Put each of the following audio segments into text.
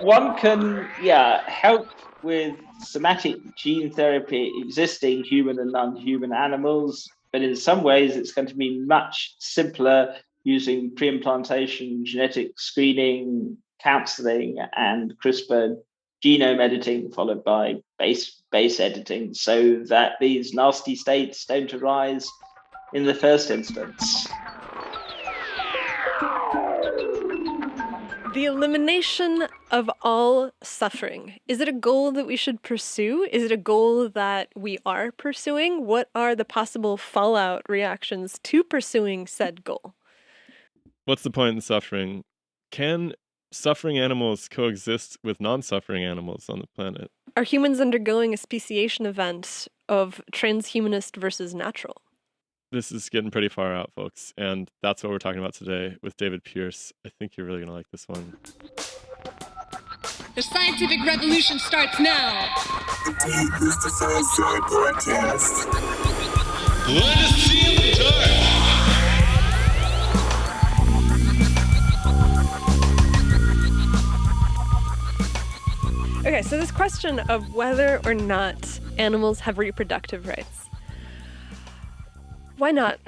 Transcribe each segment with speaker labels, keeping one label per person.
Speaker 1: one can, help with somatic gene therapy existing human and non-human animals, but in some ways it's going to be much simpler using pre-implantation genetic screening, counseling, and CRISPR genome editing, followed by base editing, so that these nasty states don't arise in the first instance.
Speaker 2: The elimination of all suffering. Is it a goal that we should pursue? Is it a goal that we are pursuing? What are the possible fallout reactions to pursuing said goal?
Speaker 3: What's the point in suffering? Can suffering animals coexist with non-suffering animals on the planet?
Speaker 2: Are humans undergoing a speciation event of transhumanist versus natural?
Speaker 3: This is getting pretty far out, folks, and that's what we're talking about today with David Pearce. I think you're really going to like this one.
Speaker 4: The scientific revolution starts now.
Speaker 5: Podcast.
Speaker 6: Let us see in the dark.
Speaker 2: Okay, so this question of whether or not animals have reproductive rights. Why not?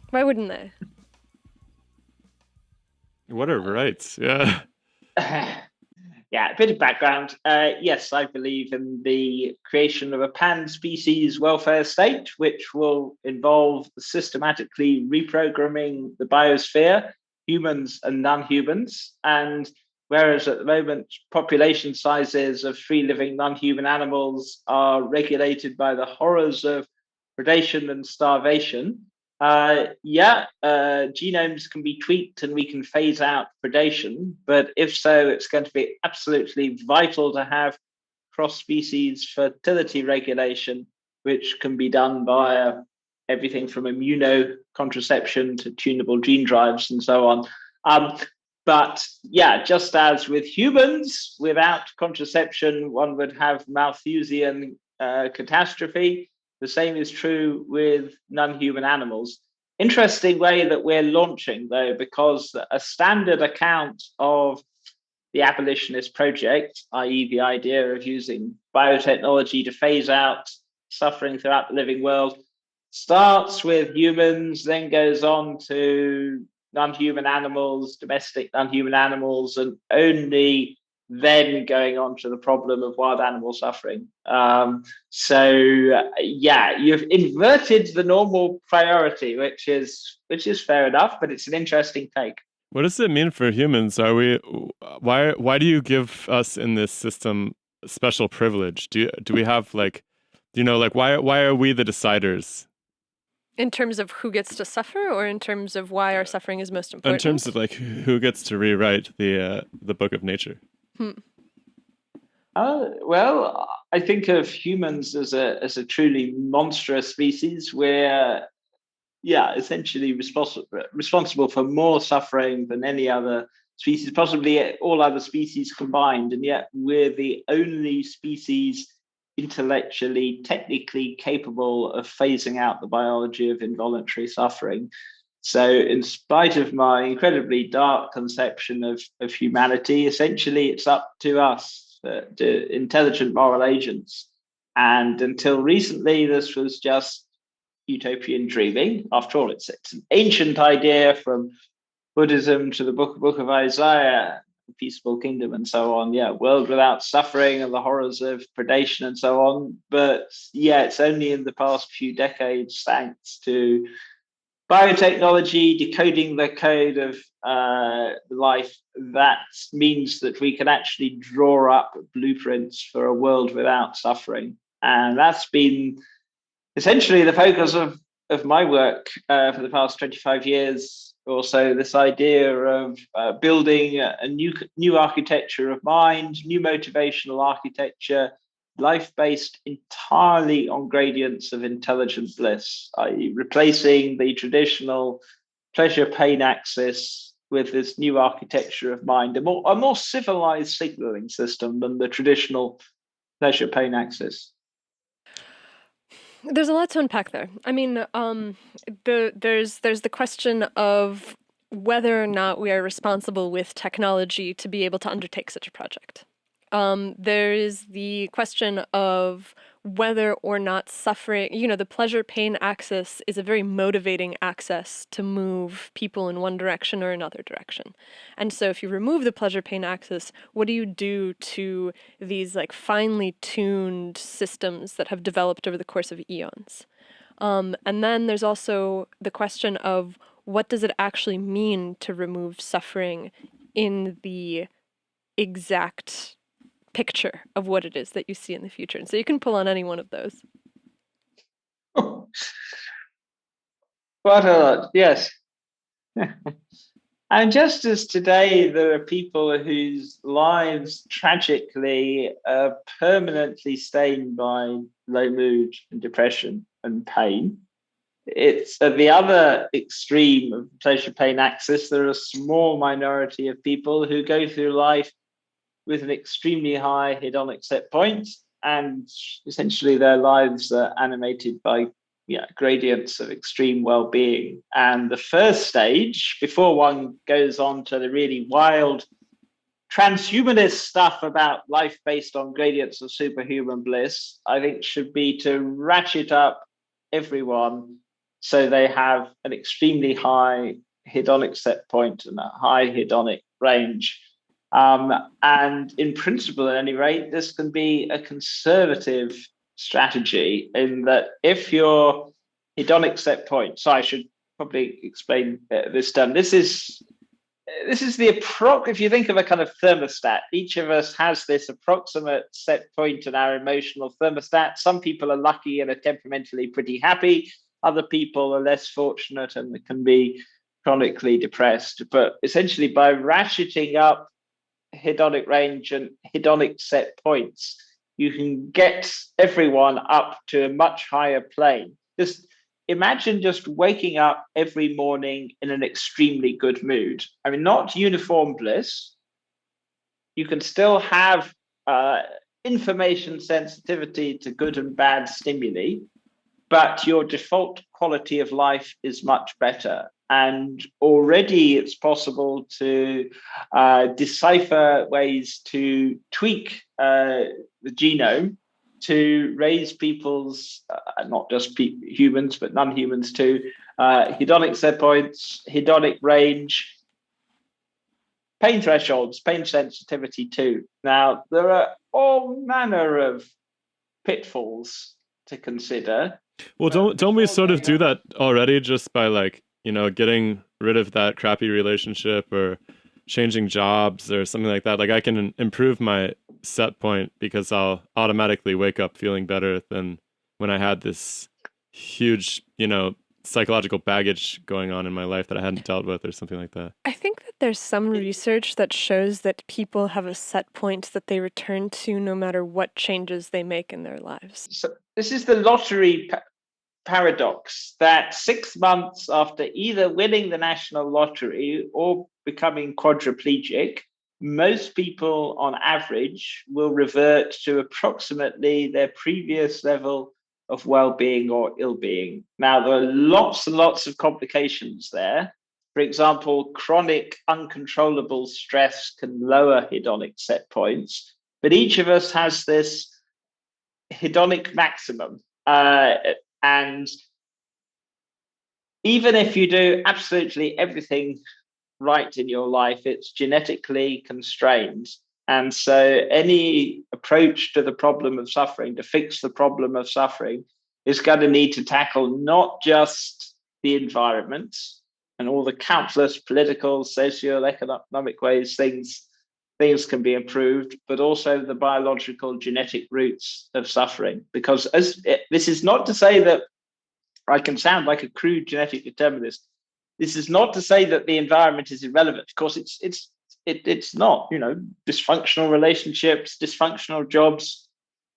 Speaker 2: Why wouldn't they?
Speaker 3: What are rights? Yeah.
Speaker 1: Yeah, a bit of background. Yes, I believe in the creation of a pan-species welfare state, which will involve systematically reprogramming the biosphere, humans and non-humans. And whereas at the moment, population sizes of free-living non-human animals are regulated by the horrors of predation and starvation, genomes can be tweaked and we can phase out predation, but if so, it's going to be absolutely vital to have cross-species fertility regulation, which can be done via everything from immunocontraception to tunable gene drives and so on. But just as with humans, without contraception, one would have Malthusian catastrophe. The same is true with non-human animals. Interesting way that we're launching, though, because a standard account of the abolitionist project, i.e. the idea of using biotechnology to phase out suffering throughout the living world, starts with humans, then goes on to non-human animals, domestic non-human animals, and only then going on to the problem of wild animal suffering. You've inverted the normal priority, which is fair enough, but it's an interesting take.
Speaker 3: What does it mean for humans? Why do you give us in this system special privilege? Do we have why are we the deciders?
Speaker 2: In terms of who gets to suffer, or in terms of why our suffering is most important?
Speaker 3: In terms of who gets to rewrite the book of nature.
Speaker 1: Well, I think of humans as a truly monstrous species. We're essentially responsible for more suffering than any other species, possibly all other species combined, and yet we're the only species intellectually, technically capable of phasing out the biology of involuntary suffering. So in spite of my incredibly dark conception of humanity, essentially it's up to us, to intelligent moral agents. And until recently, this was just utopian dreaming. After all, it's an ancient idea from Buddhism to the book of Isaiah, the peaceful kingdom and so on. World without suffering and the horrors of predation and so on. But it's only in the past few decades, thanks to biotechnology decoding the code of life, that means that we can actually draw up blueprints for a world without suffering. And that's been essentially the focus of my work for the past 25 years or so, this idea of building a new architecture of mind, new motivational architecture, life based entirely on gradients of intelligent bliss, i.e. replacing the traditional pleasure-pain axis with this new architecture of mind, a more civilized signaling system than the traditional pleasure-pain axis.
Speaker 2: There's a lot to unpack there. I mean, there's the question of whether or not we are responsible with technology to be able to undertake such a project. There is the question of whether or not suffering, the pleasure-pain axis is a very motivating axis to move people in one direction or another direction. And so if you remove the pleasure-pain axis, what do you do to these like finely tuned systems that have developed over the course of eons? And then there's also the question of what does it actually mean to remove suffering in the exact picture of what it is that you see in the future. And so you can pull on any one of those.
Speaker 1: Quite a lot, yes. And just as today there are people whose lives tragically are permanently stained by low mood and depression and pain, it's at the other extreme of the pleasure-pain axis, there are a small minority of people who go through life with an extremely high hedonic set point, and essentially their lives are animated by gradients of extreme well-being. And the first stage, before one goes on to the really wild transhumanist stuff about life based on gradients of superhuman bliss, I think should be to ratchet up everyone so they have an extremely high hedonic set point and a high hedonic range. And in principle, at any rate, this can be a conservative strategy in that if your hedonic set point, so I should probably explain this term. This is if you think of a kind of thermostat, each of us has this approximate set point in our emotional thermostat. Some people are lucky and are temperamentally pretty happy. Other people are less fortunate and can be chronically depressed. But essentially, by ratcheting up hedonic range and hedonic set points, you can get everyone up to a much higher plane. Just imagine just waking up every morning in an extremely good mood. I mean, not uniform bliss. You can still have information sensitivity to good and bad stimuli, but your default quality of life is much better. And already it's possible to decipher ways to tweak the genome to raise people's, not just humans, but non-humans too, hedonic set points, hedonic range, pain thresholds, pain sensitivity too. Now, there are all manner of pitfalls to consider.
Speaker 3: Well, don't we sort of do that already just by getting rid of that crappy relationship or changing jobs or something like that? Like I can improve my set point because I'll automatically wake up feeling better than when I had this huge, psychological baggage going on in my life that I hadn't dealt with or something like that.
Speaker 2: I think that there's some research that shows that people have a set point that they return to no matter what changes they make in their lives.
Speaker 1: So this is the lottery paradox that 6 months after either winning the national lottery or becoming quadriplegic, most people on average will revert to approximately their previous level of well-being or ill-being. Now, there are lots and lots of complications there. For example, chronic uncontrollable stress can lower hedonic set points, but each of us has this hedonic maximum. And even if you do absolutely everything right in your life, it's genetically constrained. And so any approach to the problem of suffering, to fix the problem of suffering, is going to need to tackle not just the environment and all the countless political, socio-economic ways things can be improved, but also the biological genetic roots of suffering. Because this is not to say that I can sound like a crude genetic determinist. This is not to say that the environment is irrelevant. Of course, it's not. Dysfunctional relationships, dysfunctional jobs,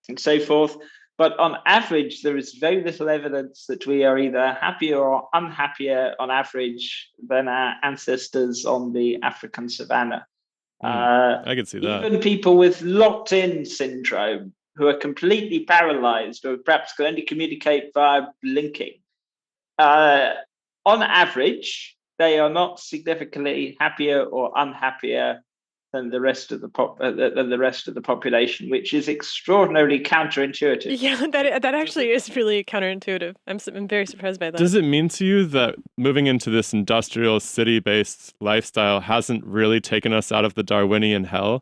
Speaker 1: and so forth. But on average, there is very little evidence that we are either happier or unhappier on average than our ancestors on the African savannah.
Speaker 3: I can see that.
Speaker 1: Even people with locked-in syndrome who are completely paralyzed or perhaps can only communicate via blinking, on average, they are not significantly happier or unhappier than the rest of the population, which is extraordinarily counterintuitive.
Speaker 2: Yeah, that actually is really counterintuitive. I'm very surprised by that.
Speaker 3: Does it mean to you that moving into this industrial city-based lifestyle hasn't really taken us out of the Darwinian hell?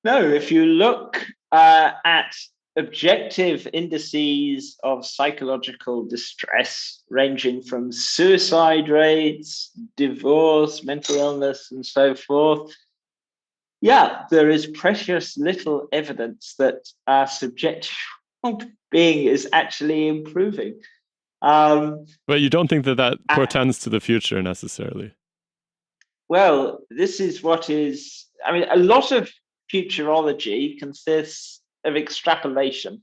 Speaker 1: No, if you look at objective indices of psychological distress, ranging from suicide rates, divorce, mental illness, and so forth, yeah, there is precious little evidence that our subjective being is actually improving.
Speaker 3: But you don't think that that portends to the future necessarily?
Speaker 1: Well, this is what is, I mean, a lot of futurology consists of extrapolation,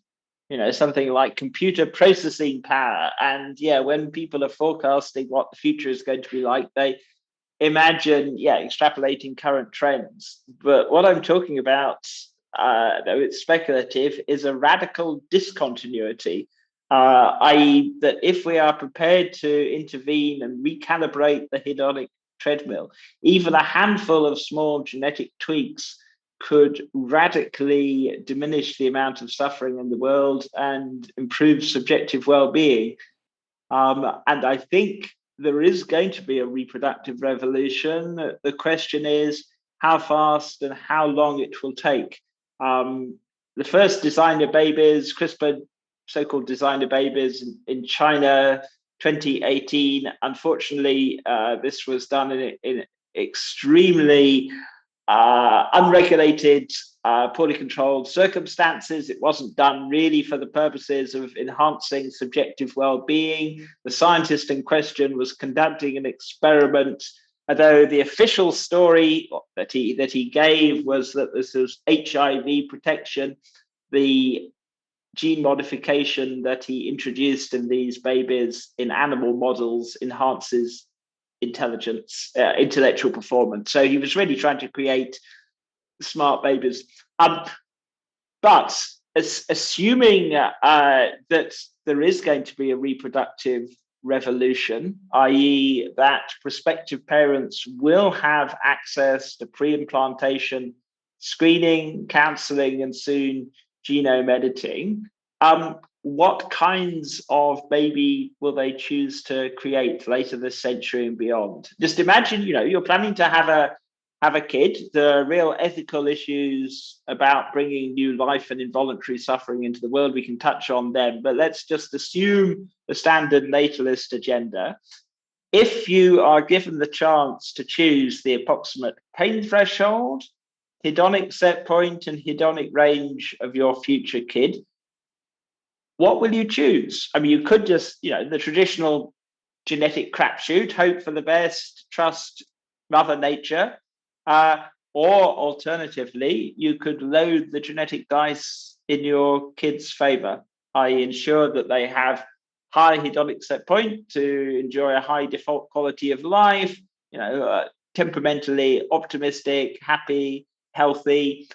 Speaker 1: something like computer processing power. And yeah, when people are forecasting what the future is going to be like, they imagine, extrapolating current trends. But what I'm talking about, though it's speculative, is a radical discontinuity, i.e., that if we are prepared to intervene and recalibrate the hedonic treadmill, even a handful of small genetic tweaks could radically diminish the amount of suffering in the world and improve subjective well-being. And I think there is going to be a reproductive revolution. The question is how fast and how long it will take. The first designer babies, CRISPR so-called designer babies in China, 2018. Unfortunately, this was done in extremely unregulated, poorly controlled circumstances. It wasn't done really for the purposes of enhancing subjective well-being. The scientist in question was conducting an experiment, although the official story that he gave was that this was HIV protection. The gene modification that he introduced in these babies in animal models enhances intellectual performance. So he was really trying to create smart babies. But assuming that there is going to be a reproductive revolution, i.e., that prospective parents will have access to pre-implantation screening, counseling, and soon genome editing, what kinds of baby will they choose to create later this century and beyond? Just imagine, you're planning to have a kid. The real ethical issues about bringing new life and involuntary suffering into the world, we can touch on them, but let's just assume the standard natalist agenda. If you are given the chance to choose the approximate pain threshold, hedonic set point, and hedonic range of your future kid, what will you choose? I mean, you could just, the traditional genetic crapshoot, hope for the best, trust Mother Nature, or alternatively, you could load the genetic dice in your kid's favor, i.e. ensure that they have high hedonic set point to enjoy a high default quality of life, temperamentally optimistic, happy, healthy.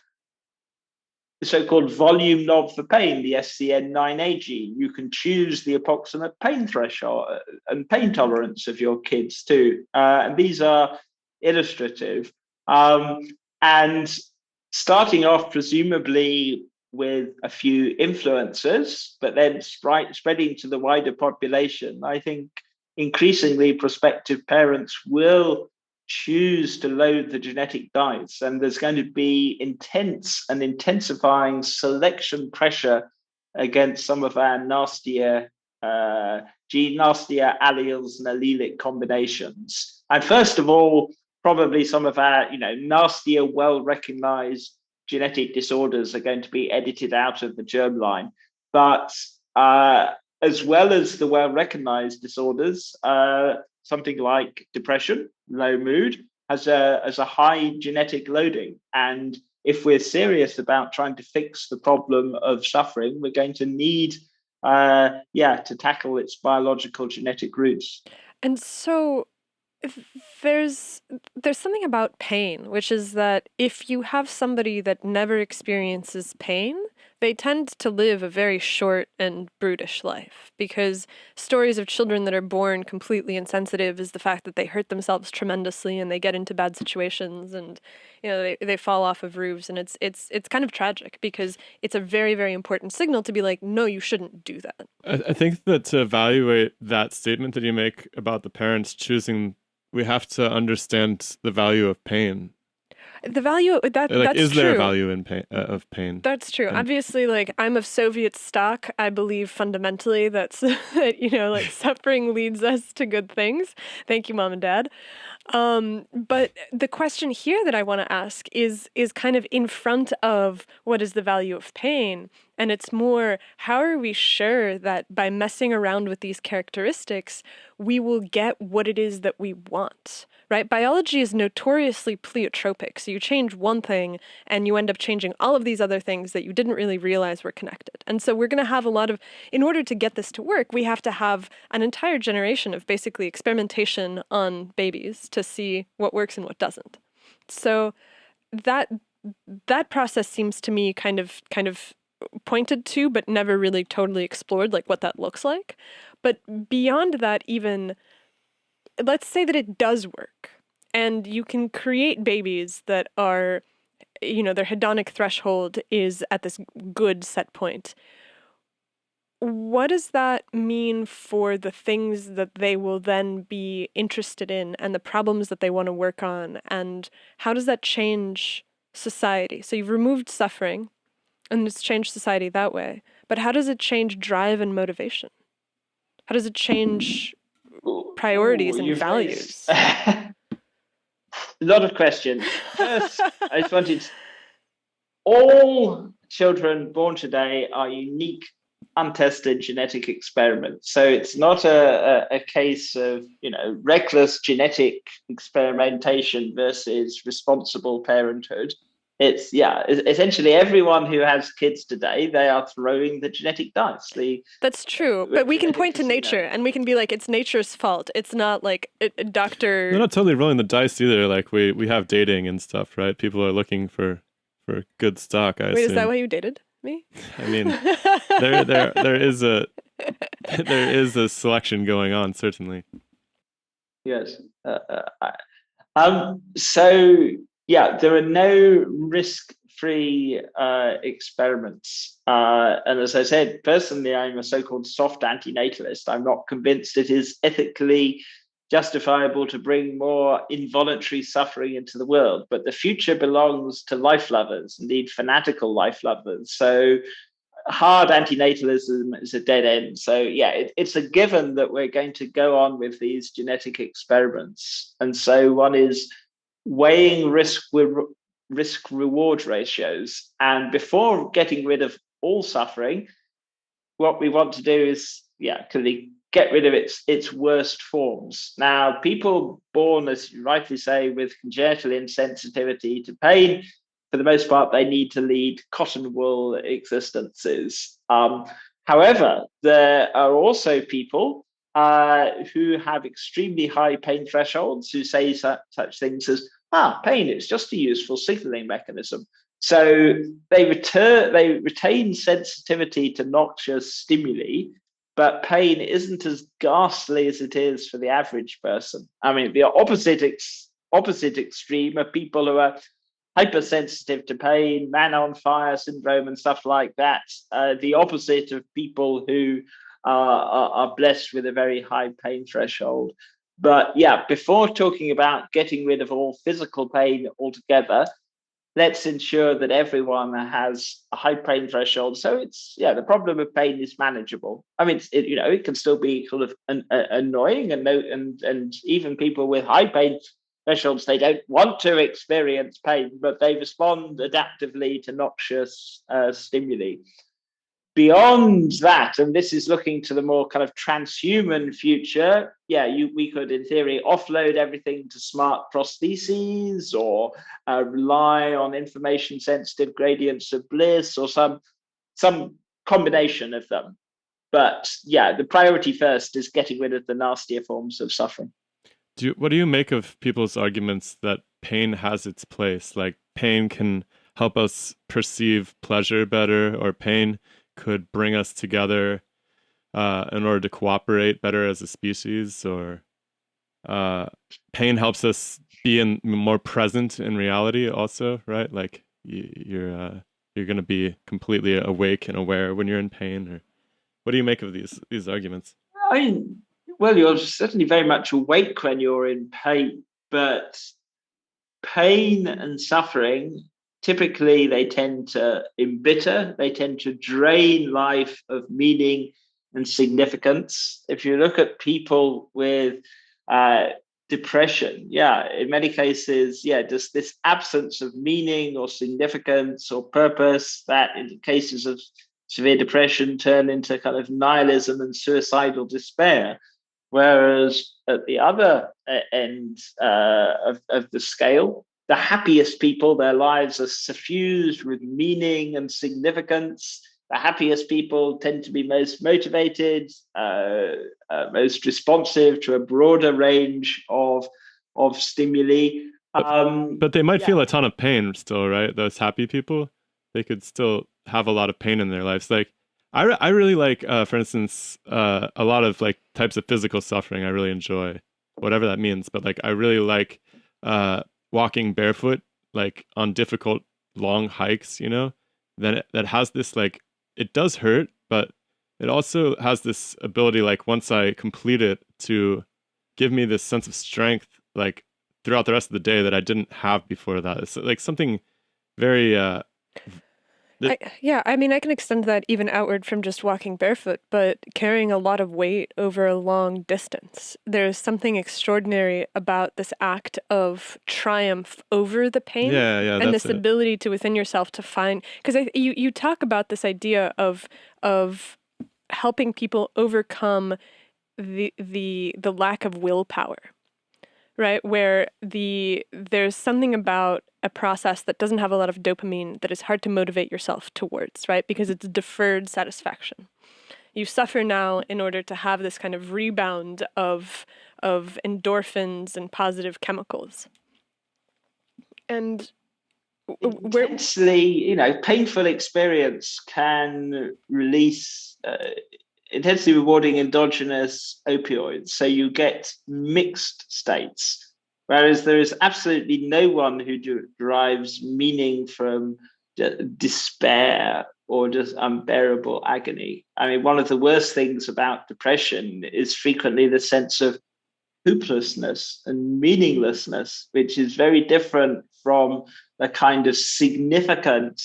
Speaker 1: The so-called volume knob for pain, the SCN9A gene. You can choose the approximate pain threshold and pain tolerance of your kids too. And these are illustrative. And starting off presumably with a few influencers, but then spreading to the wider population, I think increasingly prospective parents will choose to load the genetic dice, and there's going to be intense and intensifying selection pressure against some of our nastier alleles and allelic combinations. And first of all, probably some of our nastier, well-recognized genetic disorders are going to be edited out of the germline. But as well as the well-recognized disorders, something like depression, low mood, has a high genetic loading. And if we're serious about trying to fix the problem of suffering, we're going to need to tackle its biological genetic roots.
Speaker 2: And so there's something about pain, which is that if you have somebody that never experiences pain, they tend to live a very short and brutish life, because stories of children that are born completely insensitive is the fact that they hurt themselves tremendously and they get into bad situations, and they fall off of roofs, and it's kind of tragic, because it's a very, very important signal to be like, no, you shouldn't do that.
Speaker 3: I think that to evaluate that statement that you make about the parents choosing, we have to understand the value of pain.
Speaker 2: The value that's
Speaker 3: is
Speaker 2: true.
Speaker 3: there a value in pain of pain?
Speaker 2: That's true.
Speaker 3: And
Speaker 2: obviously, like, I'm of Soviet stock. I believe fundamentally that like suffering leads us to good things. Thank you, Mom and Dad. But the question here that I want to ask is kind of in front of what is the value of pain, and it's more, how are we sure that by messing around with these characteristics, we will get what it is that we want? Right? Biology is notoriously pleiotropic. So you change one thing and you end up changing all of these other things that you didn't really realize were connected. And so we're going to have in order to get this to work, we have to have an entire generation of basically experimentation on babies to see what works and what doesn't. So that process seems to me kind of pointed to, but never really totally explored, like what that looks like. But beyond that, even, let's say that it does work and you can create babies that are, their hedonic threshold is at this good set point. What does that mean for the things that they will then be interested in and the problems that they want to work on? And how does that change society? So you've removed suffering and it's changed society that way. But how does it change drive and motivation? How does it change priorities and values?
Speaker 1: A lot of questions. First, I just wanted, all children born today are unique, untested genetic experiments. So it's not a case of, reckless genetic experimentation versus responsible parenthood. It's, essentially everyone who has kids today, they are throwing the genetic dice.
Speaker 2: That's true, but we can point to nature and we can be like, it's nature's fault. It's not like a doctor.
Speaker 3: They're not totally rolling the dice either. Like we have dating and stuff, right? People are looking for good stock. I assume.
Speaker 2: Is that why you dated me?
Speaker 3: I mean, there is a selection going on, certainly.
Speaker 1: Yes. So. Yeah, there are no risk-free experiments. And as I said, personally, I'm a so-called soft antinatalist. I'm not convinced it is ethically justifiable to bring more involuntary suffering into the world. But the future belongs to life lovers, indeed fanatical life lovers. So hard antinatalism is a dead end. So it's a given that we're going to go on with these genetic experiments. And so one is weighing risk reward ratios, and before getting rid of all suffering, what we want to do is clearly get rid of its worst forms. Now, people born, as you rightly say, with congenital insensitivity to pain, for the most part, they need to lead cotton wool existences. However, there are also people who have extremely high pain thresholds, who say such things as, pain is just a useful signaling mechanism. So they retain sensitivity to noxious stimuli, but pain isn't as ghastly as it is for the average person. I mean, the opposite extreme are people who are hypersensitive to pain, man on fire syndrome and stuff like that. The opposite of people who are blessed with a very high pain threshold. But before talking about getting rid of all physical pain altogether, let's ensure that everyone has a high pain threshold. So it's, the problem of pain is manageable. I mean, it can still be sort of annoying, and even people with high pain thresholds, they don't want to experience pain, but they respond adaptively to noxious stimuli. Beyond that, and this is looking to the more kind of transhuman future, we could, in theory, offload everything to smart prostheses, or rely on information-sensitive gradients of bliss, or some combination of them. But the priority first is getting rid of the nastier forms of suffering.
Speaker 3: What do you make of people's arguments that pain has its place? Like, pain can help us perceive pleasure better, or pain could bring us together in order to cooperate better as a species, or pain helps us be more present in reality also, right? Like you're going to be completely awake and aware when you're in pain. Or what do you make of these arguments?
Speaker 1: I mean, well, you're certainly very much awake when you're in pain, but pain and suffering, typically they tend to embitter, they tend to drain life of meaning and significance. If you look at people with depression, in many cases, just this absence of meaning or significance or purpose that in cases of severe depression turn into kind of nihilism and suicidal despair. Whereas at the other end of the scale, the happiest people, their lives are suffused with meaning and significance. The happiest people tend to be most motivated, most responsive to a broader range of stimuli.
Speaker 3: But they might feel a ton of pain still, right? Those happy people, they could still have a lot of pain in their lives. Like I really like, for instance, a lot of like types of physical suffering I really enjoy, whatever that means. But like I really like walking barefoot, like on difficult long hikes, you know, that has this like, it does hurt, but it also has this ability, like once I complete it, to give me this sense of strength, like throughout the rest of the day that I didn't have before that. It's like something very
Speaker 2: I mean, I can extend that even outward from just walking barefoot, but carrying a lot of weight over a long distance. There's something extraordinary about this act of triumph over the pain, and this ability to within yourself to find, because you talk about this idea of helping people overcome the lack of willpower. Right, where there's something about a process that doesn't have a lot of dopamine that is hard to motivate yourself towards, right? Because it's deferred satisfaction. You suffer now in order to have this kind of rebound of endorphins and positive chemicals. And
Speaker 1: intensely, painful experience can release intensely rewarding endogenous opioids. So you get mixed states, whereas there is absolutely no one who derives meaning from despair or just unbearable agony. I mean, one of the worst things about depression is frequently the sense of hopelessness and meaninglessness, which is very different from the kind of significant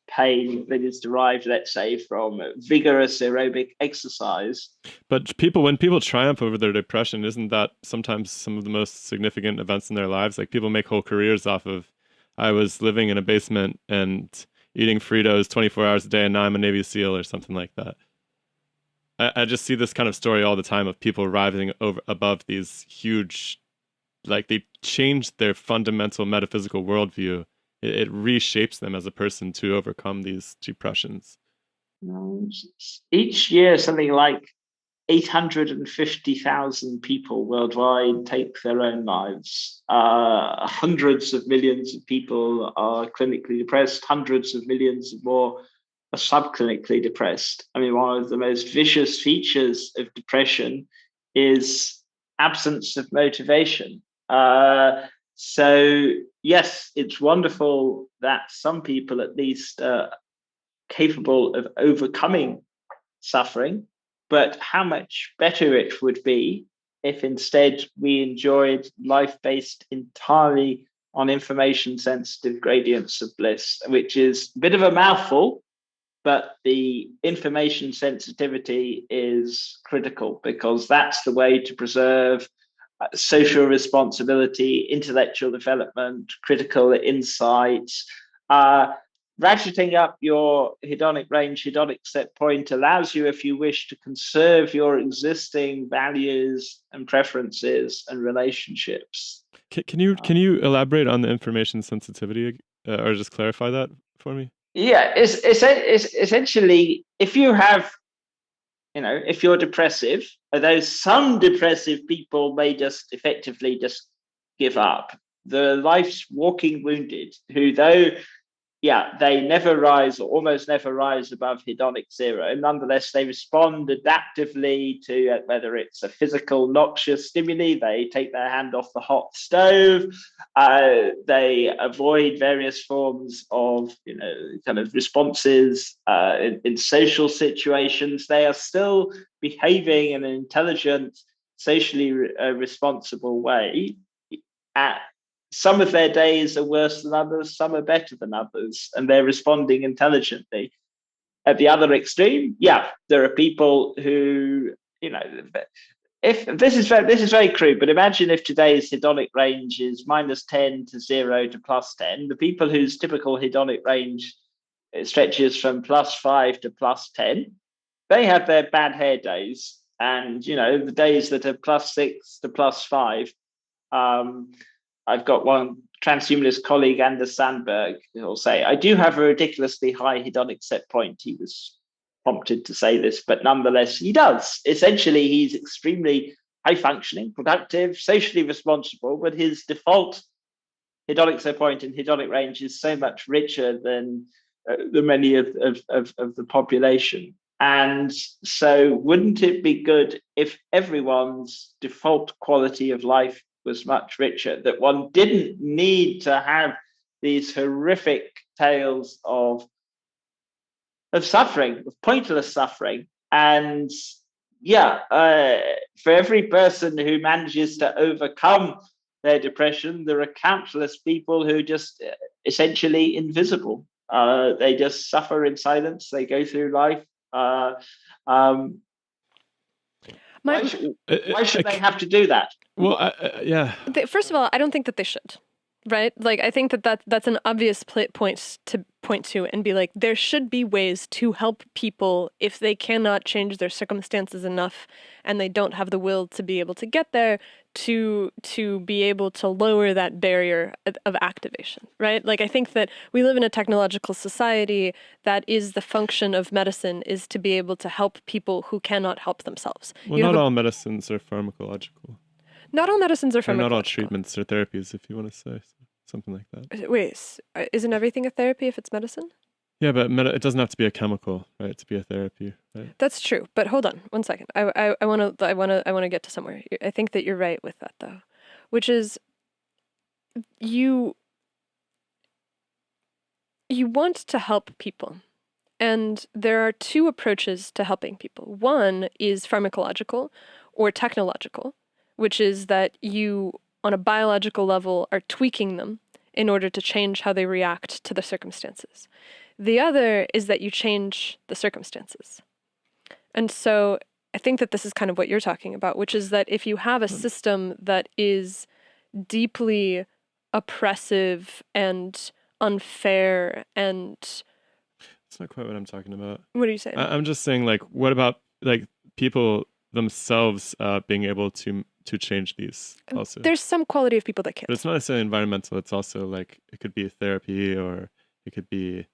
Speaker 1: pain that is derived, let's say, from vigorous aerobic exercise.
Speaker 3: But when people triumph over their depression, isn't that sometimes some of the most significant events in their lives? Like people make whole careers off of, I was living in a basement and eating Fritos 24 hours a day, and now I'm a Navy SEAL or something like that. I just see this kind of story all the time of people rising above these huge, like they changed their fundamental metaphysical worldview. It reshapes them as a person to overcome these depressions.
Speaker 1: Each year, something like 850,000 people worldwide take their own lives. Hundreds of millions of people are clinically depressed. Hundreds of millions more are subclinically depressed. I mean, one of the most vicious features of depression is absence of motivation. So yes, it's wonderful that some people at least are capable of overcoming suffering, but how much better it would be if instead we enjoyed life based entirely on information sensitive gradients of bliss, which is a bit of a mouthful, but the information sensitivity is critical because that's the way to preserve social responsibility, intellectual development, critical insight. Ratcheting up your hedonic range, hedonic set point allows you, if you wish, to conserve your existing values and preferences and relationships.
Speaker 3: Can you elaborate on the information sensitivity or just clarify that for me?
Speaker 1: Yeah, it's essentially if you have, if you're depressive, although some depressive people may just effectively just give up. the life's walking wounded, who though they never rise or almost never rise above hedonic zero. Nonetheless, they respond adaptively to whether it's a physical noxious stimuli. They take their hand off the hot stove. They avoid various forms of, kind of responses in social situations. They are still behaving in an intelligent, socially responsible way. Some of their days are worse than others, some are better than others, and they're responding intelligently. At the other extreme, there are people who, if this is very crude, but imagine if today's hedonic range is -10 to 0 to +10, the people whose typical hedonic range stretches from +5 to +10, they have their bad hair days, and the days that are +6 to +5. I've got one transhumanist colleague, Anders Sandberg, who'll say, I do have a ridiculously high hedonic set point. He was prompted to say this, but nonetheless, he does. Essentially, he's extremely high functioning, productive, socially responsible, but his default hedonic set point and hedonic range is so much richer than the many of the population. And so wouldn't it be good if everyone's default quality of life was much richer, that one didn't need to have these horrific tales of suffering, of pointless suffering? And for every person who manages to overcome their depression, there are countless people who just essentially invisible. They just suffer in silence. They go through life. Why should they have to do that?
Speaker 3: Well,
Speaker 2: First of all, I don't think that they should, right? Like, I think that's an obvious point to and be like, there should be ways to help people if they cannot change their circumstances enough and they don't have the will to be able to get there, to be able to lower that barrier of activation, right? Like, I think that we live in a technological society that is the function of medicine is to be able to help people who cannot help themselves.
Speaker 3: Well, not all medicines are pharmacological.
Speaker 2: Not all medicines are pharmacological.
Speaker 3: Or not all treatments or therapies, if you want to say something like that.
Speaker 2: Wait, isn't everything a therapy if it's medicine?
Speaker 3: Yeah, but it doesn't have to be a chemical, right? To be a therapy, right?
Speaker 2: That's true. But hold on, 1 second. I want to get to somewhere. I think that you're right with that, though, which is you want to help people, and there are two approaches to helping people. One is pharmacological or technological, which is that you, on a biological level, are tweaking them in order to change how they react to the circumstances. The other is that you change the circumstances. And so I think that this is kind of what you're talking about, which is that if you have a system that is deeply oppressive and unfair and...
Speaker 3: That's not quite what I'm talking about.
Speaker 2: What are you saying?
Speaker 3: I'm just saying, like, what about, like, people themselves being able to change these also?
Speaker 2: There's some quality of people that can't.
Speaker 3: But it's not necessarily environmental. It's also, like, it could be therapy, or it could be,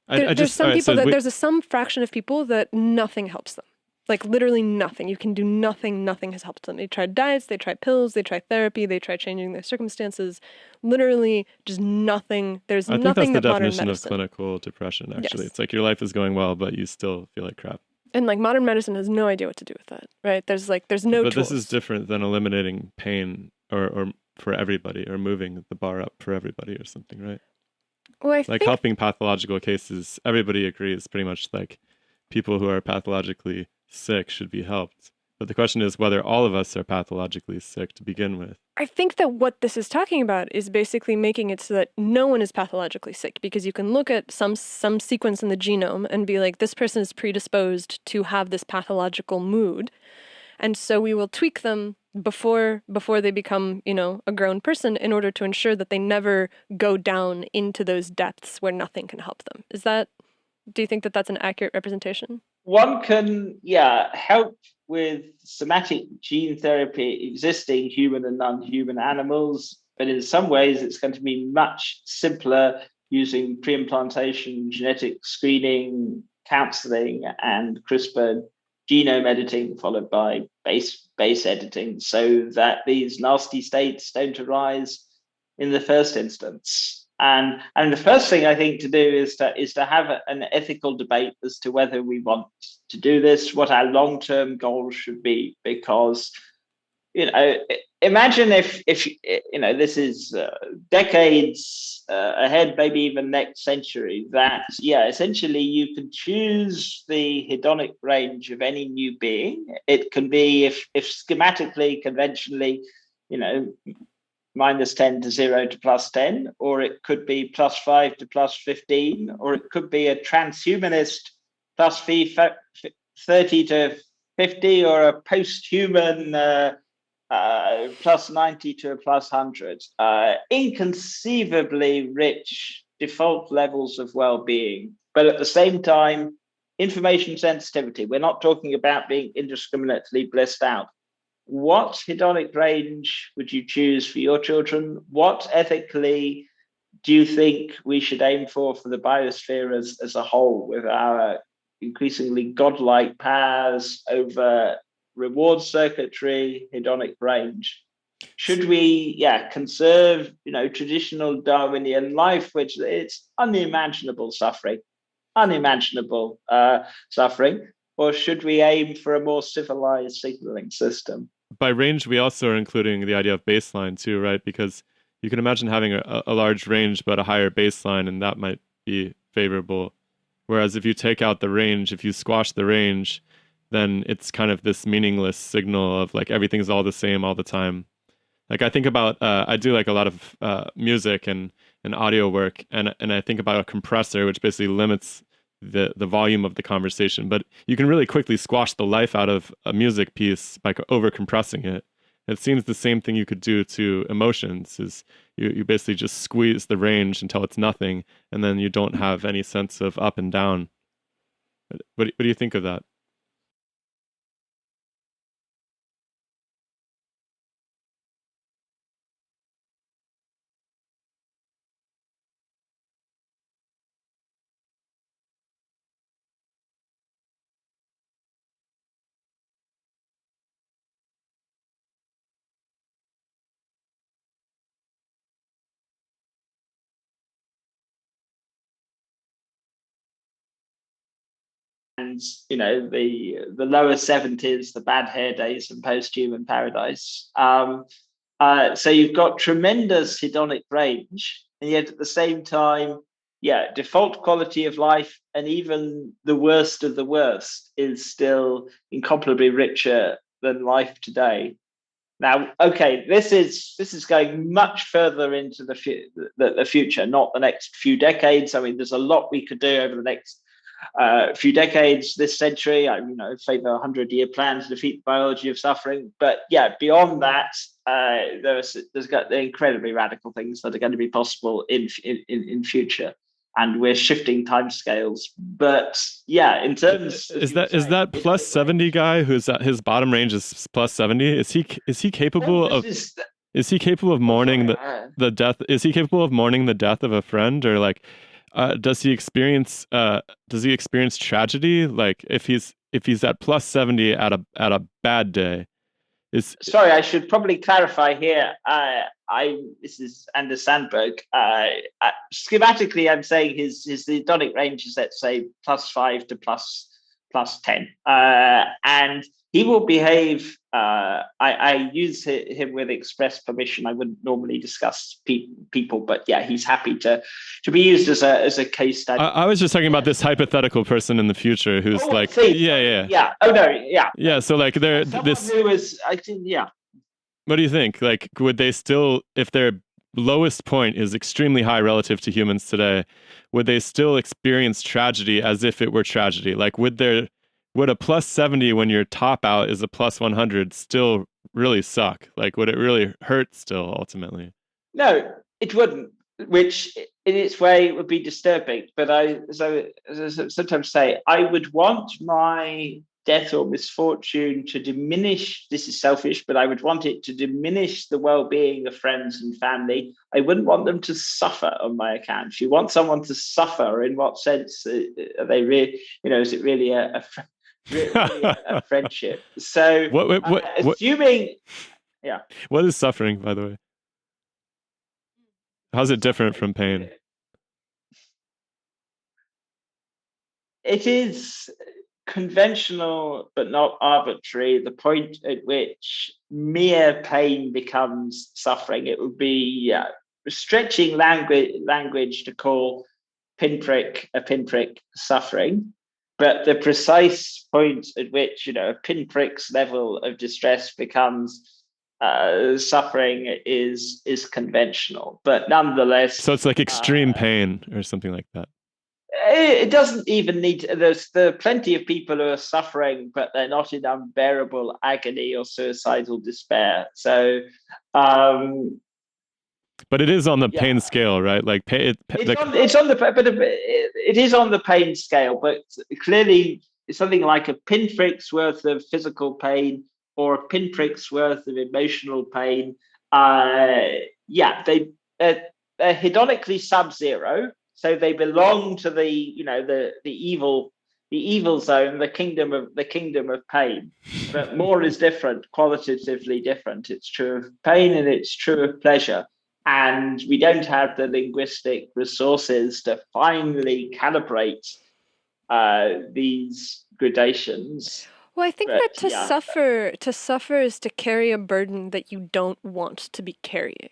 Speaker 2: there's some fraction of people that nothing helps them. Like, literally nothing. You can do nothing. Nothing has helped them. They tried diets, they tried pills, they tried therapy, they tried changing their circumstances. Literally just nothing. There's nothing that modern medicine...
Speaker 3: I think that's the definition of clinical depression, actually. Yes. It's like your life is going well, but you still feel like crap.
Speaker 2: And, like, modern medicine has no idea what to do with that, right? There's no
Speaker 3: But
Speaker 2: tools.
Speaker 3: This is different than eliminating pain or for everybody, or moving the bar up for everybody or something, right?
Speaker 2: Well, I think...
Speaker 3: helping pathological cases, everybody agrees pretty much, like, people who are pathologically sick should be helped. But the question is whether all of us are pathologically sick to begin with.
Speaker 2: I think that what this is talking about is basically making it so that no one is pathologically sick, because you can look at some sequence in the genome and be like, this person is predisposed to have this pathological mood. And so we will tweak them before they become, a grown person, in order to ensure that they never go down into those depths where nothing can help them. Do you think that that's an accurate representation?
Speaker 1: One can, help with somatic gene therapy existing human and non-human animals, but in some ways it's going to be much simpler using pre-implantation, genetic screening, counseling, and CRISPR genome editing followed by base editing, so that these nasty states don't arise in the first instance. And the first thing I think to do is to have an ethical debate as to whether we want to do this, what our long-term goals should be, because imagine if this is decades ahead, maybe even next century, that essentially you can choose the hedonic range of any new being. It can be, if schematically, conventionally, -10 to 0 to +10, or it could be +5 to +15, or it could be a transhumanist +30 to 50, or a post-human +90 to a +100. Inconceivably rich default levels of well-being, but at the same time, information sensitivity. We're not talking about being indiscriminately blissed out. What hedonic range would you choose for your children? What ethically do you think we should aim for the biosphere as a whole, with our increasingly godlike powers over reward circuitry, hedonic range? Should we conserve traditional Darwinian life, which it's unimaginable suffering, or should we aim for a more civilized signaling system?
Speaker 3: By range, we also are including the idea of baseline too, right? Because you can imagine having a large range but a higher baseline, and that might be favorable. Whereas if you take out the range, if you squash the range, then it's kind of this meaningless signal of like everything's all the same all the time. Like I think about, I do like a lot of music and audio work, and I think about a compressor, which basically limits the volume of the conversation, but you can really quickly squash the life out of a music piece by over compressing it. It seems the same thing you could do to emotions, is you basically just squeeze the range until it's nothing, and then you don't have any sense of up and down. What do you think of that?
Speaker 1: And the lower 70s, the bad hair days, and post-human paradise. So you've got tremendous hedonic range, and yet at the same time, default quality of life, and even the worst of the worst is still incomparably richer than life today. Now, okay, this is going much further into the future, not the next few decades. I mean, there's a lot we could do over the next few decades, this century. I favor 100-year plan to defeat the biology of suffering. But beyond that, there's got the incredibly radical things that are going to be possible in future, and we're shifting timescales. But in terms
Speaker 3: is that plus 70 guy who's at his bottom range is plus 70? Is he capable of? Is he capable of mourning the death? Is he capable of mourning the death of a friend, or like? Does he experience tragedy? Like if he's at plus 70 at a bad day,
Speaker 1: sorry, I should probably clarify here. This is Anders Sandberg. Schematically, I'm saying his hedonic range is, let's say, +5 to +10, and he will behave. I use him with express permission. I wouldn't normally discuss people, but he's happy to be used as a case study.
Speaker 3: I was just talking about this hypothetical person in the future who's
Speaker 1: yeah. Oh no, yeah.
Speaker 3: Yeah, so like they're this.
Speaker 1: Who is, I think, yeah.
Speaker 3: What do you think? Like, would they still, if their lowest point is extremely high relative to humans today, would they still experience tragedy as if it were tragedy? Like, would a plus 70 when your top out is a plus 100 still really suck? Like, would it really hurt still ultimately?
Speaker 1: No, it wouldn't, which in its way would be disturbing. But I sometimes say, I would want my death or misfortune to diminish. This is selfish, but I would want it to diminish the well-being of friends and family. I wouldn't want them to suffer on my account. If you want someone to suffer, in what sense are they really? Is it really a really a friendship. So
Speaker 3: What
Speaker 1: assuming, yeah.
Speaker 3: what is suffering, by the way? How's it different from pain?
Speaker 1: It is conventional but not arbitrary, the point at which mere pain becomes suffering. It would be stretching language to call pinprick a pinprick suffering, but the precise point at which a pinprick's level of distress becomes suffering is conventional, but nonetheless.
Speaker 3: So it's like extreme pain or something like that.
Speaker 1: It doesn't even need to, there are plenty of people who are suffering, but they're not in unbearable agony or suicidal despair. So,
Speaker 3: but it is on the pain scale, right? Like
Speaker 1: it's on the but it is on the pain scale, but clearly it's something like a pinprick's worth of physical pain or a pinprick's worth of emotional pain. They're hedonically sub-zero. So they belong to the evil zone, the kingdom of pain. But more is different, qualitatively different. It's true of pain and it's true of pleasure. And we don't have the linguistic resources to finally calibrate these gradations.
Speaker 2: Well, I think that to suffer is to carry a burden that you don't want to be carrying.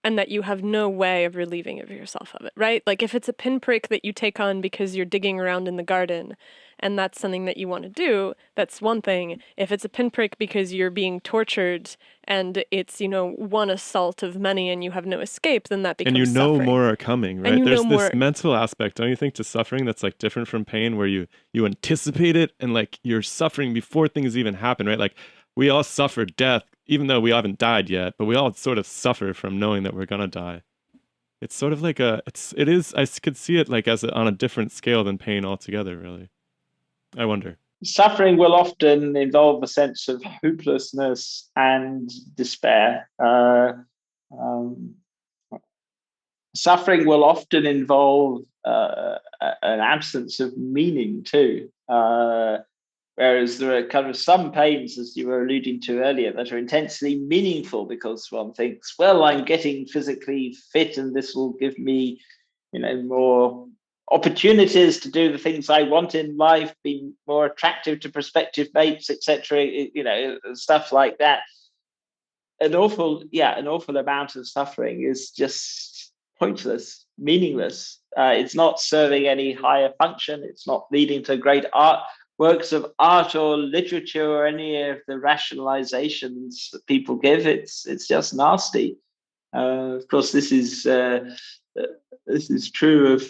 Speaker 2: And that you have no way of relieving yourself of it, right? Like if it's a pinprick that you take on because you're digging around in the garden and that's something that you want to do, that's one thing. If it's a pinprick because you're being tortured and it's, one assault of many and you have no escape, then that becomes suffering.
Speaker 3: More are coming, right? There's this mental aspect, don't you think, to suffering that's like different from pain, where you anticipate it and like you're suffering before things even happen, right? Like we all suffer death, even though we haven't died yet, but we all sort of suffer from knowing that we're gonna die. It's sort of like I could see it like on a different scale than pain altogether, really. I wonder.
Speaker 1: Suffering will often involve a sense of hopelessness and despair. Suffering will often involve an absence of meaning too. Whereas there are kind of some pains, as you were alluding to earlier, that are intensely meaningful because one thinks, well, I'm getting physically fit and this will give me, more opportunities to do the things I want in life, be more attractive to prospective mates, etc. Stuff like that. An awful amount of suffering is just pointless, meaningless. It's not serving any higher function. It's not leading to great works of art or literature or any of the rationalizations that people give. It's just nasty. Of course, this is true of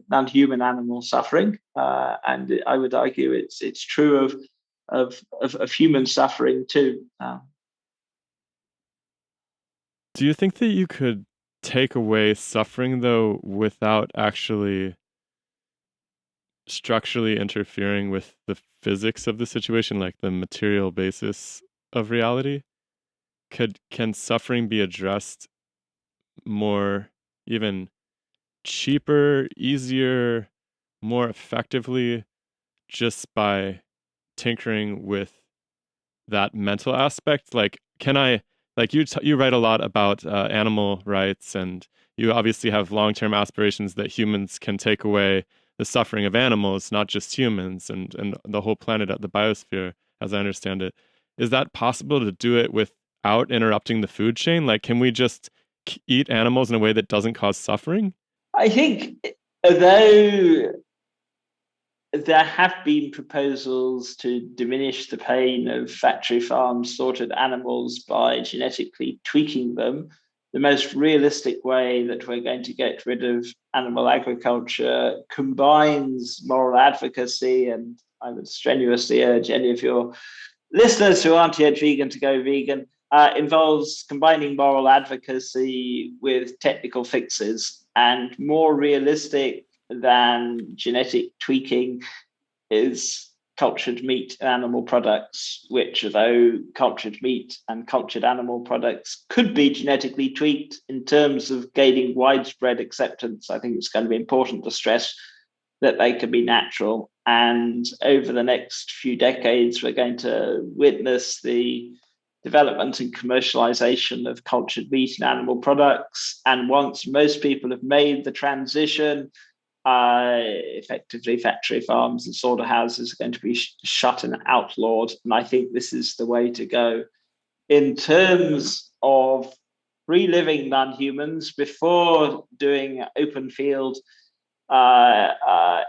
Speaker 1: non-human animal suffering, and I would argue it's true of human suffering too.
Speaker 3: Do you think that you could take away suffering though without actually structurally interfering with the physics of the situation, like the material basis of reality? Can suffering be addressed more, even cheaper, easier, more effectively, just by tinkering with that mental aspect? Like, you write a lot about animal rights, and you obviously have long-term aspirations that humans can take away the suffering of animals, not just humans, and the whole planet, the biosphere, as I understand it. Is that possible to do it without interrupting the food chain? Like, can we just eat animals in a way that doesn't cause suffering?
Speaker 1: I think, although there have been proposals to diminish the pain of factory farm slaughtered animals by genetically tweaking them, the most realistic way that we're going to get rid of animal agriculture combines moral advocacy, and I would strenuously urge any of your listeners who aren't yet vegan to go vegan, involves combining moral advocacy with technical fixes. And more realistic than genetic tweaking is cultured meat and animal products, which, though cultured meat and cultured animal products could be genetically tweaked in terms of gaining widespread acceptance, I think it's going to be important to stress that they can be natural And over the next few decades, we're going to witness the development and commercialization of cultured meat and animal products. And once most people have made the transition, effectively factory farms and slaughterhouses are going to be shut and outlawed. And I think this is the way to go. In terms of reliving non-humans, before doing open field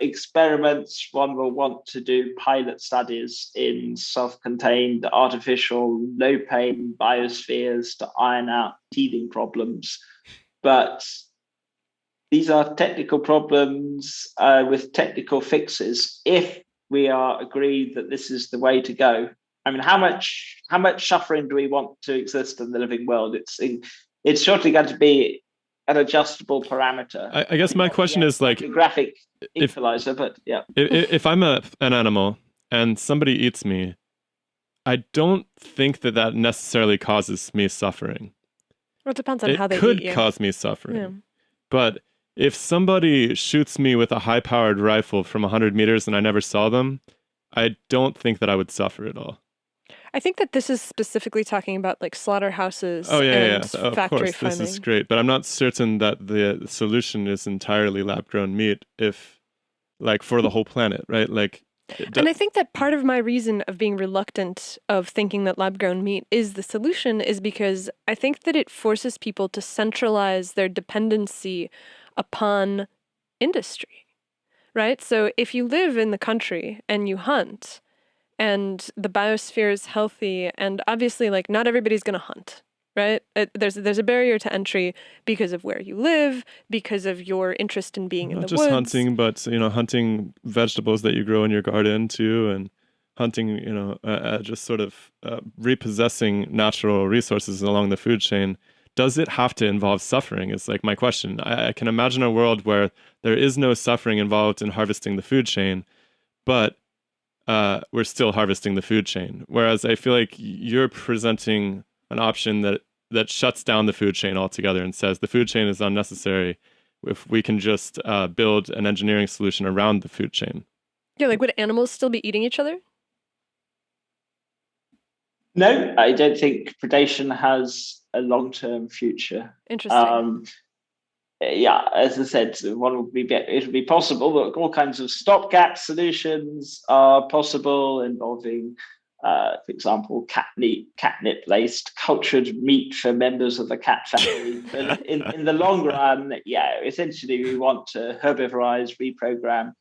Speaker 1: experiments, one will want to do pilot studies in self-contained artificial low-pain biospheres to iron out teething problems. But these are technical problems with technical fixes. If we are agreed that this is the way to go, I mean, how much suffering do we want to exist in the living world? It's certainly going to be an adjustable parameter.
Speaker 3: I guess my question is like
Speaker 1: a graphic equalizer, but yeah.
Speaker 3: If I'm an animal and somebody eats me, I don't think that necessarily causes me suffering.
Speaker 2: Well, it depends on how they eat
Speaker 3: you. It could cause me suffering.
Speaker 2: Yeah.
Speaker 3: But if somebody shoots me with a high-powered rifle from 100 meters and I never saw them, I don't think that I would suffer at all.
Speaker 2: I think that this is specifically talking about like slaughterhouses
Speaker 3: and
Speaker 2: factory
Speaker 3: of course,
Speaker 2: farming.
Speaker 3: This is great, but I'm not certain that the solution is entirely lab-grown meat if, like, for the whole planet, right? Like,
Speaker 2: and I think that part of my reason of being reluctant of thinking that lab-grown meat is the solution is because I think that it forces people to centralize their dependency upon industry, right? So if you live in the country and you hunt, and the biosphere is healthy, and obviously, like, not everybody's going to hunt, right? There's a barrier to entry because of where you live, because of your interest in being in the woods.
Speaker 3: Not just hunting, but, hunting vegetables that you grow in your garden, too, and hunting, just sort of repossessing natural resources along the food chain. Does it have to involve suffering is, like, my question. I can imagine a world where there is no suffering involved in harvesting the food chain, but we're still harvesting the food chain. Whereas I feel like you're presenting an option that shuts down the food chain altogether and says the food chain is unnecessary if we can just build an engineering solution around the food chain.
Speaker 2: Yeah, like would animals still be eating each other?
Speaker 1: No, I don't think predation has a long-term future.
Speaker 2: Interesting.
Speaker 1: Yeah, as I said, it would be possible, but all kinds of stopgap solutions are possible involving, for example, catnip-laced cultured meat for members of the cat family. But in the long run, yeah, essentially we want to herbivorize, reprogram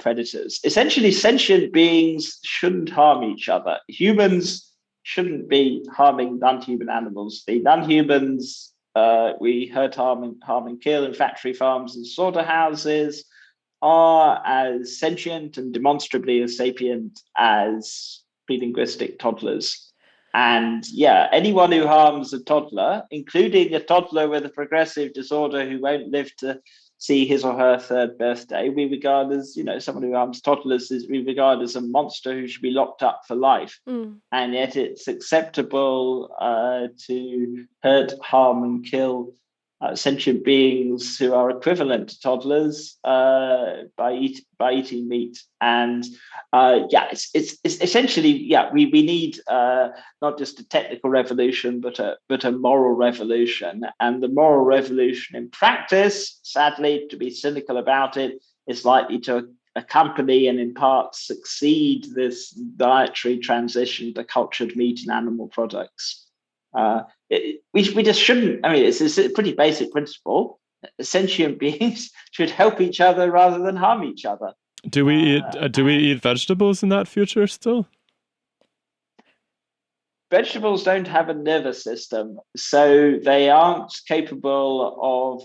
Speaker 1: predators. Essentially, sentient beings shouldn't harm each other. Humans shouldn't be harming non-human animals. The non-humans we hurt, harm, and kill in factory farms and slaughterhouses are as sentient and demonstrably as sapient as pre-linguistic toddlers. And yeah, anyone who harms a toddler, including a toddler with a progressive disorder who won't live to see his or her third birthday, we regard as, someone who harms toddlers we regard as a monster who should be locked up for life. And yet it's acceptable to hurt, harm, and kill sentient beings who are equivalent to toddlers by eating meat. And it's essentially, we need not just a technical revolution, but a moral revolution. And the moral revolution in practice, sadly, to be cynical about it, is likely to accompany and in part succeed this dietary transition to cultured meat and animal products. We just shouldn't. I mean, it's a pretty basic principle. Sentient beings should help each other rather than harm each other.
Speaker 3: Do we eat vegetables in that future still?
Speaker 1: Vegetables don't have a nervous system, so they aren't capable of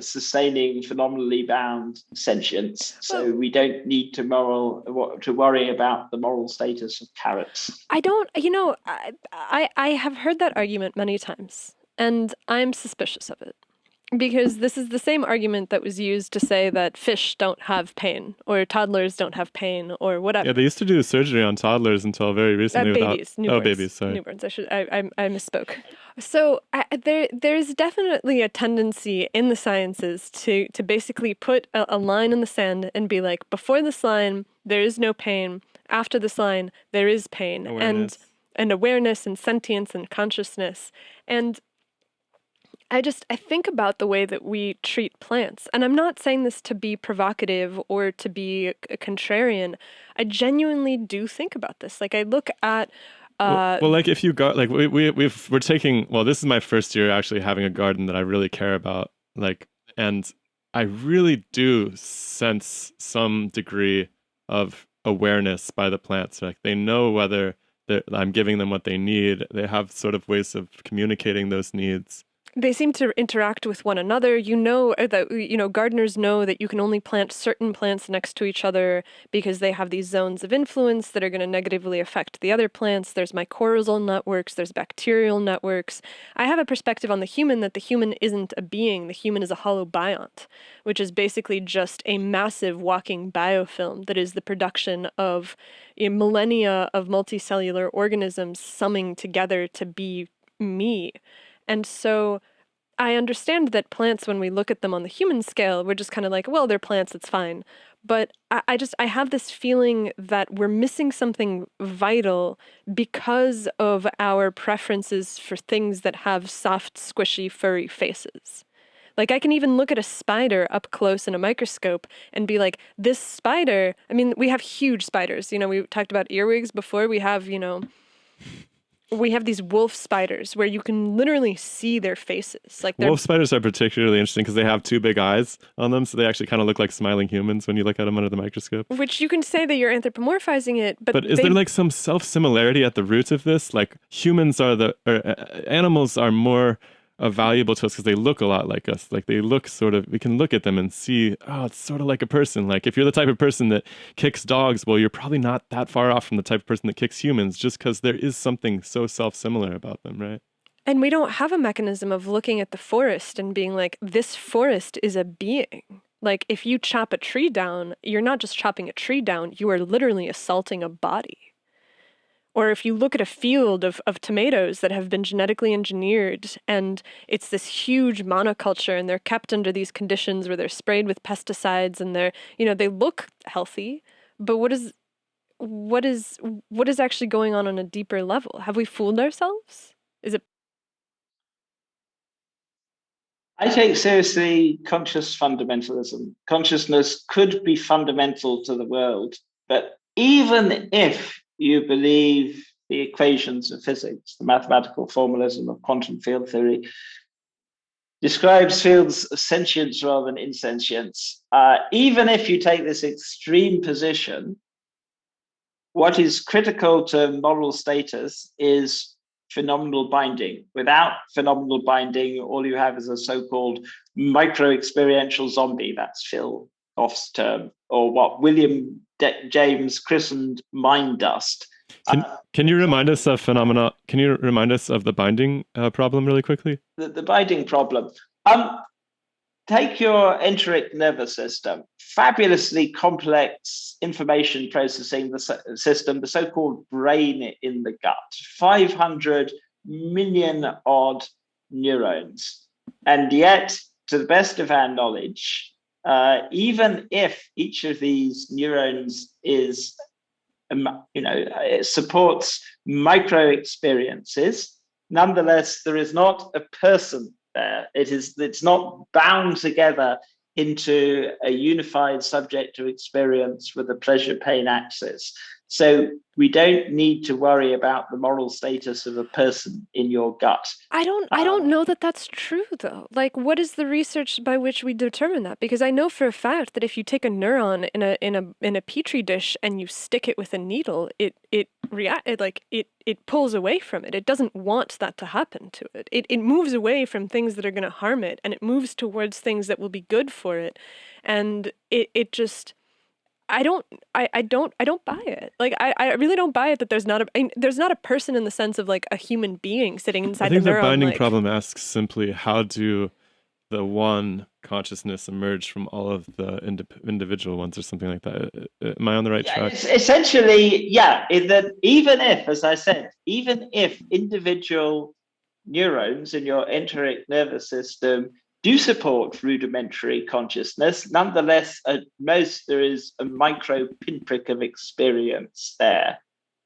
Speaker 1: sustaining phenomenally bound sentience. So we don't need to worry about the moral status of carrots.
Speaker 2: I don't, I have heard that argument many times, and I'm suspicious of it. Because this is the same argument that was used to say that fish don't have pain, or toddlers don't have pain, or whatever.
Speaker 3: Yeah, they used to do surgery on toddlers until very recently.
Speaker 2: Babies, newborns.
Speaker 3: Oh, babies, sorry.
Speaker 2: Newborns. I misspoke. So there's definitely a tendency in the sciences to basically put a line in the sand and be like, before this line, there is no pain. After this line, there is pain.
Speaker 3: Awareness.
Speaker 2: And awareness and sentience and consciousness. And I think about the way that we treat plants, and I'm not saying this to be provocative or to be a contrarian. I genuinely do think about this. Like I look at,
Speaker 3: well, like if you got like we're taking, well, this is my first year actually having a garden that I really care about, like, and I really do sense some degree of awareness by the plants. Like they know whether I'm giving them what they need. They have sort of ways of communicating those needs.
Speaker 2: They seem to interact with one another. Gardeners know that you can only plant certain plants next to each other because they have these zones of influence that are going to negatively affect the other plants. There's mycorrhizal networks, there's bacterial networks. I have a perspective on the human that the human isn't a being. The human is a holobiont, which is basically just a massive walking biofilm that is the production of millennia of multicellular organisms summing together to be me. And so I understand that plants, when we look at them on the human scale, we're just kind of like, well, they're plants, it's fine. But I have this feeling that we're missing something vital because of our preferences for things that have soft, squishy, furry faces. Like I can even look at a spider up close in a microscope and be like, this spider, I mean, we have huge spiders. We talked about earwigs before. We have these wolf spiders where you can literally see their faces. Like
Speaker 3: wolf spiders are particularly interesting because they have two big eyes on them, so they actually kind of look like smiling humans when you look at them under the microscope.
Speaker 2: Which you can say that you're anthropomorphizing it, but
Speaker 3: is there like some self-similarity at the root of this? Like humans animals are more valuable to us because they look a lot like us. Like they look we can look at them and see, oh, it's sort of like a person. Like if you're the type of person that kicks dogs, well, you're probably not that far off from the type of person that kicks humans just because there is something so self-similar about them, right?
Speaker 2: And we don't have a mechanism of looking at the forest and being like, this forest is a being. Like if you chop a tree down, you're not just chopping a tree down, you are literally assaulting a body. Or if you look at a field of tomatoes that have been genetically engineered and it's this huge monoculture and they're kept under these conditions where they're sprayed with pesticides and they look healthy, but what is actually going on a deeper level? Have we fooled ourselves? Is it?
Speaker 1: I take seriously conscious fundamentalism. Consciousness could be fundamental to the world, but even if you believe the equations of physics, the mathematical formalism of quantum field theory, describes fields of sentience rather than insentience. Even if you take this extreme position, what is critical to moral status is phenomenal binding. Without phenomenal binding, all you have is a so-called micro-experiential zombie. That's Phil Hoff's term, or what William James christened mind dust.
Speaker 3: Can you remind us of phenomena? Can you remind us of the binding problem really quickly?
Speaker 1: The binding problem. Take your enteric nervous system, fabulously complex information processing system, the so-called brain in the gut, 500 million odd neurons. And yet, to the best of our knowledge, even if each of these neurons is, it supports micro experiences, nonetheless, there is not a person there. It's not bound together into a unified subjective experience with a pleasure-pain axis. So we don't need to worry about the moral status of a person in your gut.
Speaker 2: I don't know that that's true though. Like, what is the research by which we determine that? Because I know for a fact that if you take a neuron in a petri dish and you stick it with a needle, it pulls away from it. It doesn't want that to happen to it. It moves away from things that are going to harm it, and it moves towards things that will be good for it. And it just, I don't buy it. Like, I really don't buy it that there's not a person in the sense of like a human being sitting inside the neuron.
Speaker 3: I think the binding
Speaker 2: like,
Speaker 3: problem asks simply how do the one consciousness emerge from all of the individual ones or something like that. Am I on the right track?
Speaker 1: It's essentially, in that even if, as I said, even if individual neurons in your enteric nervous system do support rudimentary consciousness, nonetheless, at most, there is a micro pinprick of experience there.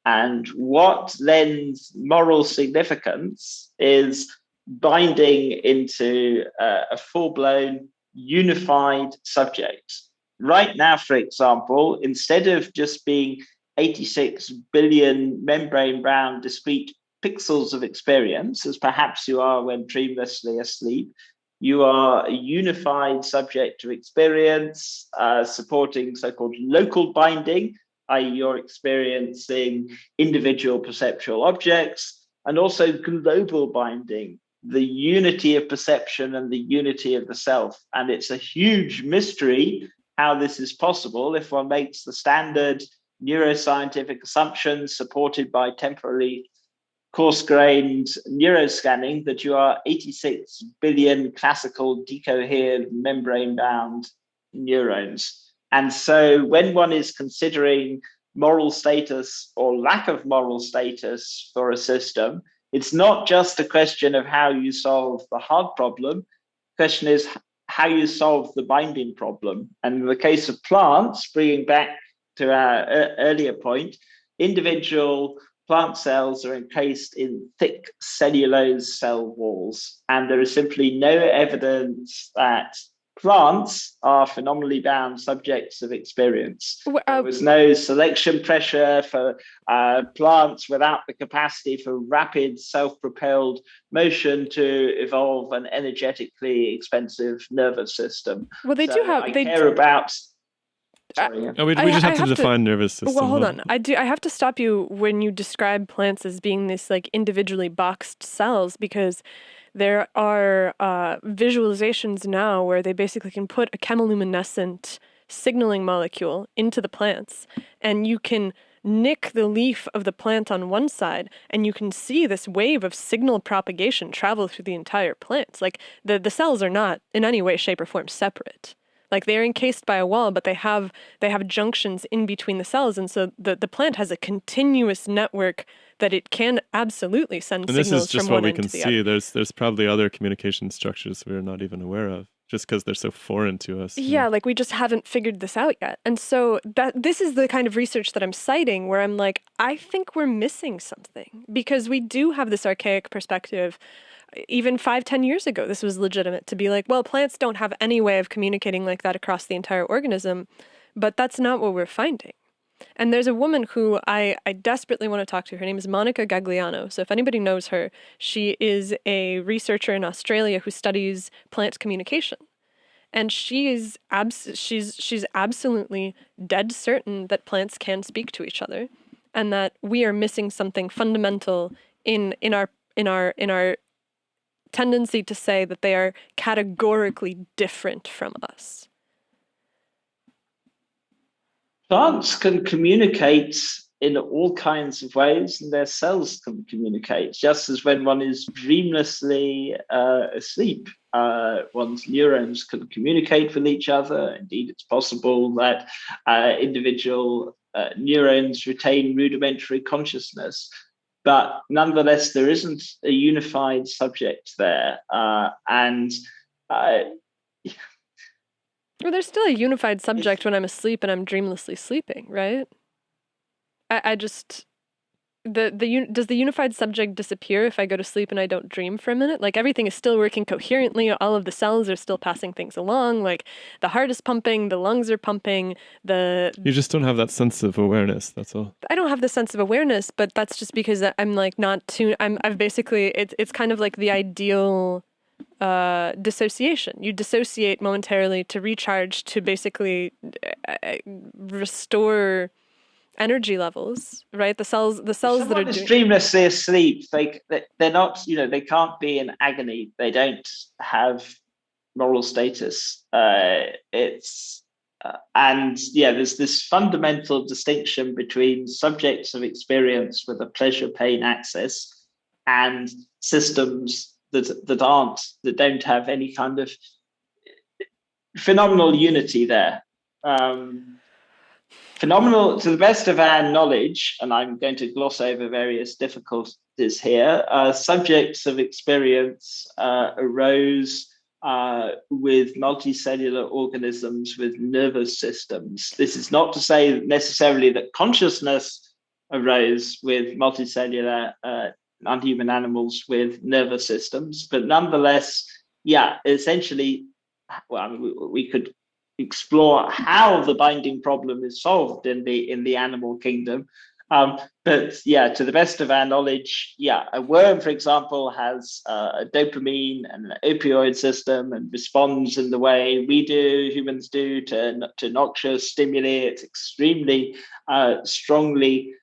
Speaker 1: And what lends moral significance is binding into a full-blown unified subject. Right now, for example, instead of just being 86 billion membrane-bound discrete pixels of experience, as perhaps you are when dreamlessly asleep, you are a unified subject of experience, supporting so-called local binding, i.e. you're experiencing individual perceptual objects, and also global binding, the unity of perception and the unity of the self. And it's a huge mystery how this is possible if one makes the standard neuroscientific assumptions supported by temporally coarse-grained neuroscanning that you are 86 billion classical decohered membrane-bound neurons. And so when one is considering moral status or lack of moral status for a system, it's not just a question of how you solve the hard problem. The question is how you solve the binding problem. And in the case of plants, bringing back to our earlier point, individual plant cells are encased in thick cellulose cell walls. And there is simply no evidence that plants are phenomenally bound subjects of experience. There was no selection pressure for plants without the capacity for rapid self-propelled motion to evolve an energetically expensive nervous system.
Speaker 2: Well, they do have.
Speaker 1: I care about.
Speaker 3: Sorry, yeah. We just have to define nervous system.
Speaker 2: Well, hold on. I have to stop you when you describe plants as being this like individually boxed cells, because there are visualizations now where they basically can put a chemiluminescent signaling molecule into the plants, and you can nick the leaf of the plant on one side, and you can see this wave of signal propagation travel through the entire plant. Like the cells are not in any way, shape, or form separate. Like they're encased by a wall, but they have junctions in between the cells, and so the plant has a continuous network that it can absolutely send signals from one end to the other. And this is just what we can see.
Speaker 3: There's probably other communication structures we're not even aware of, just because they're so foreign to us.
Speaker 2: Yeah, like we just haven't figured this out yet. And so this is the kind of research that I'm citing where I'm like, I think we're missing something, because we do have this archaic perspective. Even 5-10 years ago, this was legitimate to be like, well, plants don't have any way of communicating like that across the entire organism, but that's not what we're finding. And there's a woman who I desperately want to talk to. Her name is Monica Gagliano. So if anybody knows her, she is a researcher in Australia who studies plant communication. And she's absolutely dead certain that plants can speak to each other, and that we are missing something fundamental in our tendency to say that they are categorically different from us.
Speaker 1: Plants can communicate in all kinds of ways, and their cells can communicate, just as when one is dreamlessly asleep, one's neurons can communicate with each other. Indeed, it's possible that individual neurons retain rudimentary consciousness. But nonetheless, there isn't a unified subject there. Well,
Speaker 2: there's still a unified subject when I'm asleep and I'm dreamlessly sleeping, right? Does the unified subject disappear if I go to sleep and I don't dream for a minute? Like everything is still working coherently. All of the cells are still passing things along. Like the heart is pumping, the lungs are pumping. You
Speaker 3: just don't have that sense of awareness. That's all.
Speaker 2: I don't have the sense of awareness, but that's just because I'm like not tuned. I've basically it's kind of like the ideal dissociation. You dissociate momentarily to recharge, to basically restore energy levels, right? The cells that are
Speaker 1: dreamlessly asleep, they're not, they can't be in agony. They don't have moral status. There's this fundamental distinction between subjects of experience with a pleasure-pain axis and systems that don't have any kind of phenomenal unity there. Phenomenal, to the best of our knowledge, and I'm going to gloss over various difficulties here, subjects of experience arose with multicellular organisms with nervous systems. This is not to say necessarily that consciousness arose with multicellular non-human animals with nervous systems, but nonetheless, yeah, essentially, well, we could explore how the binding problem is solved in the animal kingdom. But yeah, to the best of our knowledge, yeah, a worm, for example, has a dopamine and an opioid system and responds in the way we do, humans do, to noxious stimuli. It's extremely strongly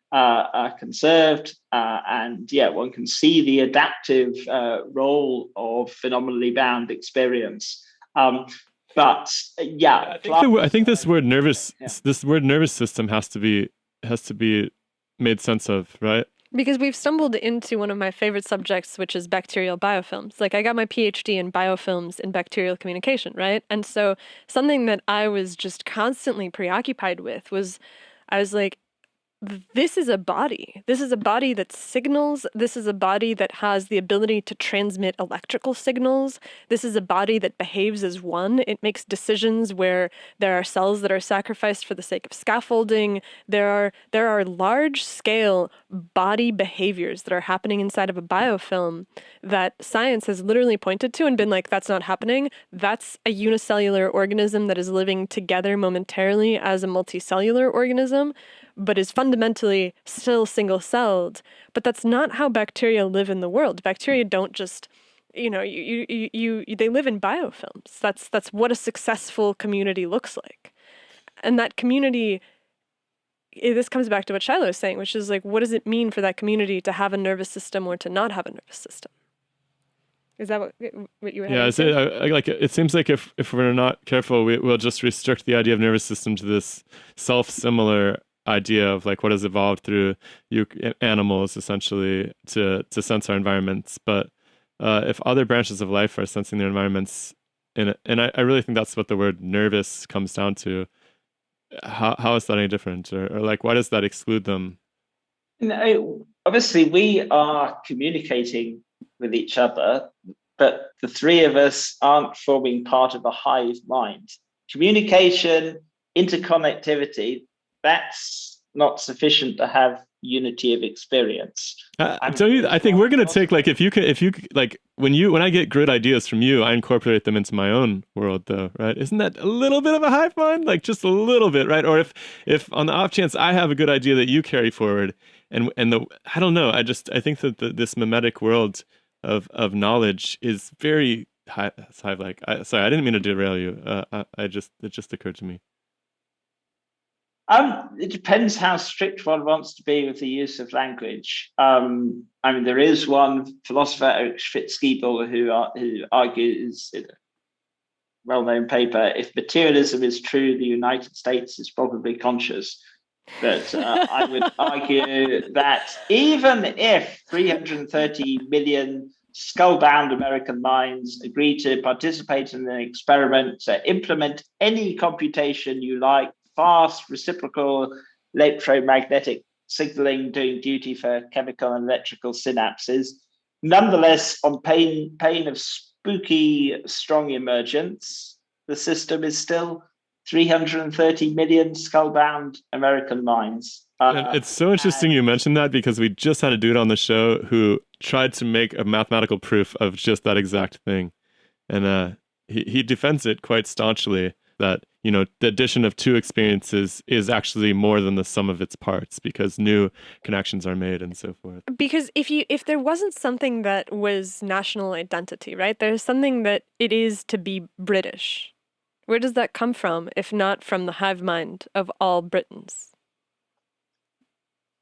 Speaker 1: conserved. And yeah, one can see the adaptive role of phenomenally bound experience. But yeah,
Speaker 3: I think this word nervous system has to be made sense of, right?
Speaker 2: Because we've stumbled into one of my favorite subjects, which is bacterial biofilms. Like, I got my PhD in biofilms in bacterial communication, right? And so something that I was just constantly preoccupied with was, I was like, this is a body. This is a body that signals. This is a body that has the ability to transmit electrical signals. This is a body that behaves as one. It makes decisions where there are cells that are sacrificed for the sake of scaffolding. There are large-scale body behaviors that are happening inside of a biofilm that science has literally pointed to and been like, that's not happening. That's a unicellular organism that is living together momentarily as a multicellular organism, but is fundamentally still single-celled. But that's not how bacteria live in the world. Bacteria don't just, they live in biofilms. That's what a successful community looks like. And that community, this comes back to what Shiloh is saying, which is like, what does it mean for that community to have a nervous system or to not have a nervous system? Is that what you were having to say?
Speaker 3: It seems like if we're not careful, we'll just restrict the idea of nervous system to this self-similar idea of like what has evolved through animals essentially to sense our environments. But if other branches of life are sensing their environments, and I really think that's what the word nervous comes down to, how is that any different? Or like, why does that exclude them?
Speaker 1: Obviously, we are communicating with each other, but the three of us aren't forming part of a hive mind. Communication, interconnectivity, that's not sufficient to have unity of experience.
Speaker 3: I think we're going to take, like, if you like, when I get great ideas from you, I incorporate them into my own world, though, right? Isn't that a little bit of a hive mind? Like, just a little bit, right? Or if on the off chance I have a good idea that you carry forward, I don't know, I think that this mimetic world of knowledge is very hive-like. Sorry, I didn't mean to derail you. It just occurred to me.
Speaker 1: It depends how strict one wants to be with the use of language. There is one philosopher, Eric Schwitzgiebel, who argues in a well-known paper, if materialism is true, the United States is probably conscious. But I would argue that even if 330 million skull-bound American minds agree to participate in an experiment to implement any computation you like, fast reciprocal electromagnetic signaling doing duty for chemical and electrical synapses, nonetheless, on pain of spooky strong emergence, the system is still 330 million skull-bound American minds.
Speaker 3: It's so interesting you mentioned that, because we just had a dude on the show who tried to make a mathematical proof of just that exact thing. And he defends it quite staunchly, that, the addition of two experiences is actually more than the sum of its parts, because new connections are made and so forth.
Speaker 2: Because if there wasn't something that was national identity, right? There's something that it is to be British. Where does that come from, if not from the hive mind of all Britons?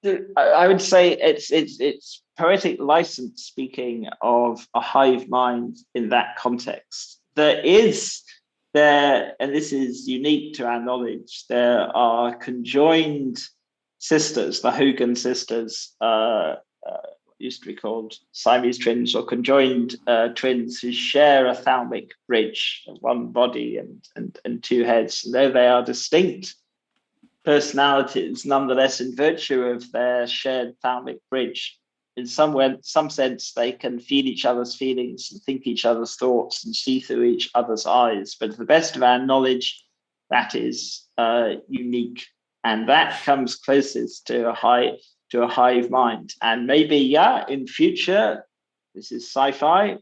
Speaker 1: I would say it's poetic license speaking of a hive mind in that context. And this is unique to our knowledge, there are conjoined sisters, the Hogan sisters, used to be called Siamese twins or conjoined twins who share a thalamic bridge, one body and two heads. And though they are distinct personalities, nonetheless, in virtue of their shared thalamic bridge, in some sense, they can feel each other's feelings and think each other's thoughts and see through each other's eyes. But to the best of our knowledge, that is unique, and that comes closest to a hive mind. And maybe, in future, this is sci-fi,